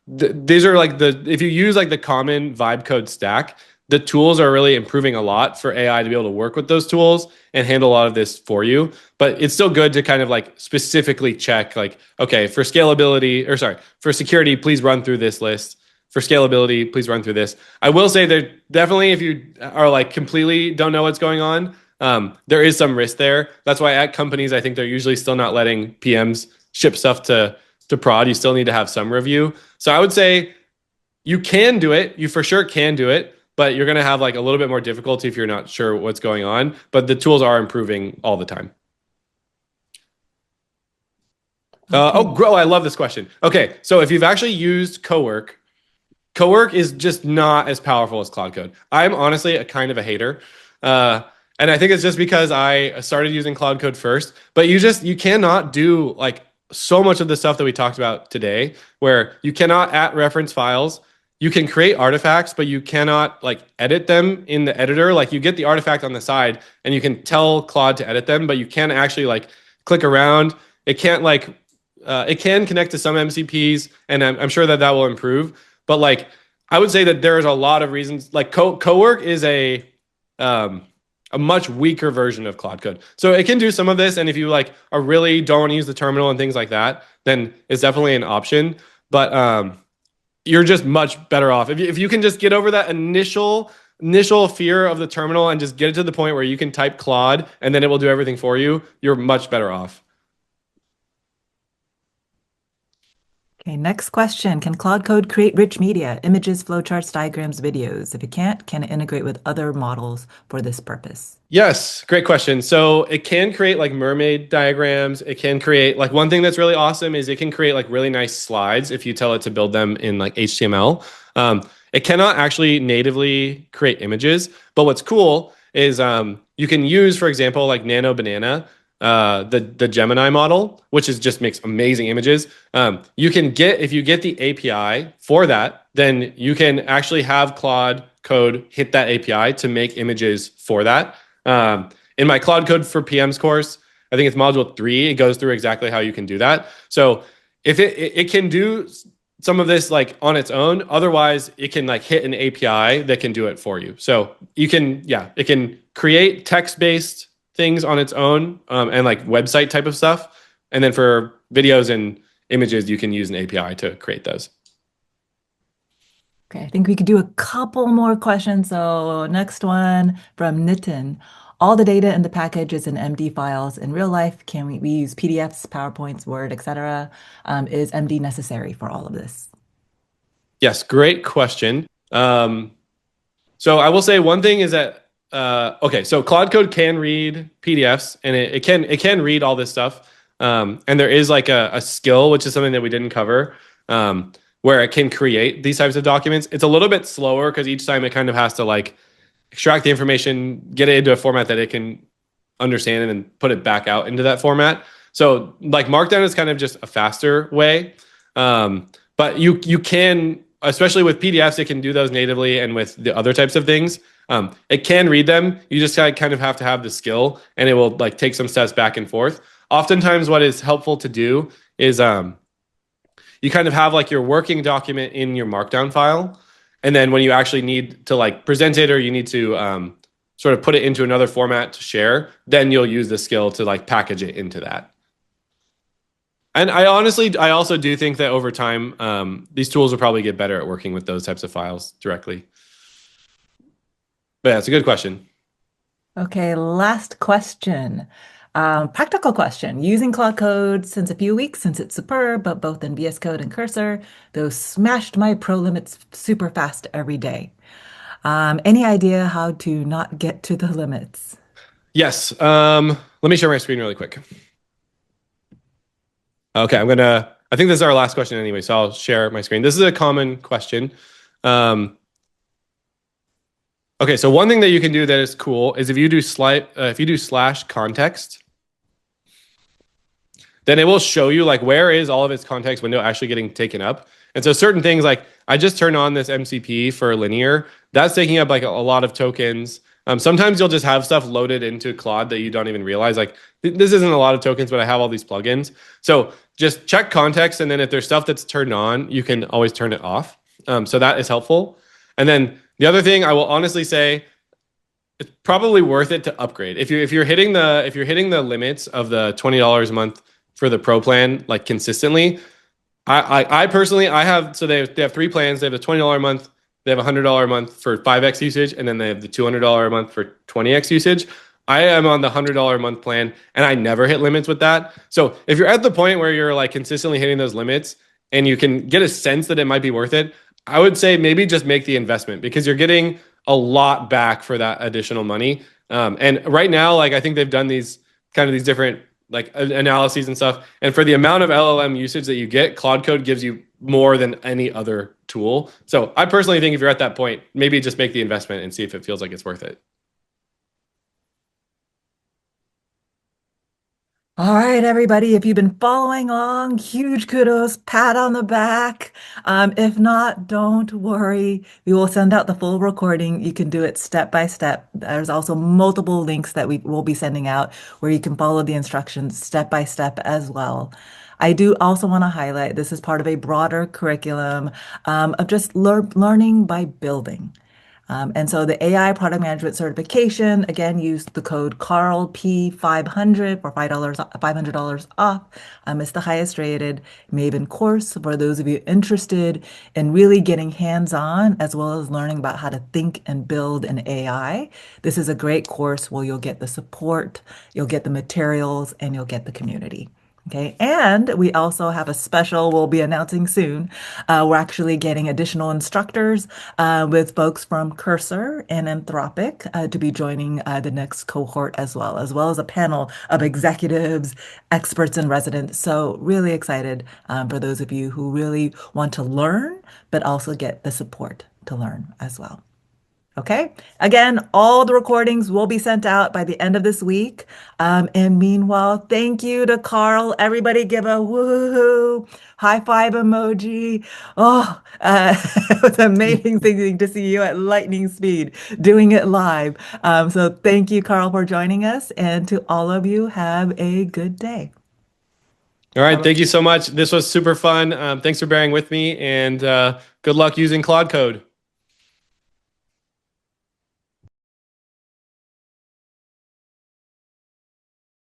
These are like if you use like the common vibe code stack, the tools are really improving a lot for AI to be able to work with those tools and handle a lot of this for you. But it's still good to kind of like specifically check like, okay, for security, please run through this list. For scalability, please run through this. I will say that definitely if you are like completely don't know what's going on, there is some risk there. That's why at companies, I think they're usually still not letting PMs ship stuff to prod. You still need to have some review. So I would say you can do it. You for sure can do it, but you're going to have like a little bit more difficulty if you're not sure what's going on. But the tools are improving all the time. Okay. I love this question. Okay, so if you've actually used Cowork is just not as powerful as Claude Code. I'm honestly a kind of a hater. And I think it's just because I started using Claude Code first, but you cannot do like so much of the stuff that we talked about today, where you cannot reference files. You can create artifacts, but you cannot like edit them in the editor. Like you get the artifact on the side and you can tell Claude to edit them, but you can't actually like click around. It can't it can connect to some MCPs, and I'm sure that will improve. But like, I would say that there's a lot of reasons. Like Cowork is a much weaker version of Claude Code, so it can do some of this. And if you like are really don't want to use the terminal and things like that, then it's definitely an option. But you're just much better off if you can just get over that initial fear of the terminal and just get it to the point where you can type Claude and then it will do everything for you. You're much better off. Okay, next question. Can Claude Code create rich media, images, flowcharts, diagrams, videos? If it can't, can it integrate with other models for this purpose? Yes, great question. So it can create like mermaid diagrams. It can create like one thing that's really awesome is it can create like really nice slides if you tell it to build them in like HTML. It cannot actually natively create images, but what's cool is you can use, for example, like Nano Banana, the Gemini model, which just makes amazing images. You can if you get the API for that, then you can actually have Claude Code hit that API to make images for that. In my Claude Code for PMs course, I think it's module 3, it goes through exactly how you can do that. So if it can do some of this like on its own, otherwise it can like hit an API that can do it for you. So it can create text-based things on its own and like website type of stuff. And then for videos and images, you can use an API to create those. Okay, I think we could do a couple more questions. So next one from Nitin. All the data in the package is in MD files. In real life, can we use PDFs, PowerPoints, Word, etc.? Is MD necessary for all of this? Yes, great question. So I will say one thing is that so Claude Code can read PDFs and it can read all this stuff. And there is like a skill, which is something that we didn't cover, where it can create these types of documents. It's a little bit slower because each time it kind of has to like extract the information, get it into a format that it can understand, and then put it back out into that format. So like Markdown is kind of just a faster way. But you can, especially with PDFs, it can do those natively, and with the other types of things, it can read them. You just kind of have to have the skill, and it will like take some steps back and forth. Oftentimes what is helpful to do is you kind of have like your working document in your Markdown file. And then when you actually need to like present it, or you need to sort of put it into another format to share, then you'll use the skill to like package it into that. And I also do think that over time, these tools will probably get better at working with those types of files directly. But yeah, it's a good question. Okay, last question. Practical question. Using Claude Code since a few weeks, since it's superb, but both in VS Code and Cursor, those smashed my pro limits super fast every day. Any idea how to not get to the limits? Yes. Let me share my screen really quick. Okay, I think this is our last question anyway, so I'll share my screen. This is a common question. Okay, so one thing that you can do that is cool is if you do slash context, then it will show you like where is all of its context window actually getting taken up. And so certain things like I just turned on this MCP for linear, that's taking up like a lot of tokens. Sometimes you'll just have stuff loaded into Claude that you don't even realize. Like this isn't a lot of tokens, but I have all these plugins. So just check context, and then if there's stuff that's turned on, you can always turn it off. So that is helpful. And then the other thing I will honestly say, it's probably worth it to upgrade. If you're hitting the limits of the $20 a month for the Pro plan like consistently, I personally have they have 3 plans. They have the $20 a month, they have $100 a month for 5x usage, and then they have the $200 a month for 20x usage. I am on the $100 a month plan, and I never hit limits with that. So if you're at the point where you're like consistently hitting those limits, and you can get a sense that it might be worth it, I would say maybe just make the investment because you're getting a lot back for that additional money. And right now, like I think they've done these different like analyses and stuff. And for the amount of LLM usage that you get, Claude Code gives you more than any other tool. So I personally think if you're at that point, maybe just make the investment and see if it feels like it's worth it. All right, everybody, if you've been following along, huge kudos, pat on the back. If not, don't worry. We will send out the full recording. You can do it step by step. There's also multiple links that we will be sending out where you can follow the instructions step by step as well. I do also want to highlight this is part of a broader curriculum of just learning by building. And so the AI product management certification, again, use the code Carl P500 for $500 off. It's the highest rated Maven course for those of you interested in really getting hands-on as well as learning about how to think and build in AI. This is a great course where you'll get the support, you'll get the materials, and you'll get the community. Okay, and we also have a special we'll be announcing soon. We're actually getting additional instructors with folks from Cursor and Anthropic to be joining the next cohort as well as a panel of executives, experts, and residents. So really excited for those of you who really want to learn, but also get the support to learn as well. Okay. Again, all the recordings will be sent out by the end of this week. And meanwhile, thank you to Carl. Everybody give a woohoo, high five emoji. Oh, it was amazing to see you at lightning speed doing it live. So thank you, Carl, for joining us. And to all of you, have a good day. All right. Thank you so much. This was super fun. Thanks for bearing with me, and good luck using Claude Code.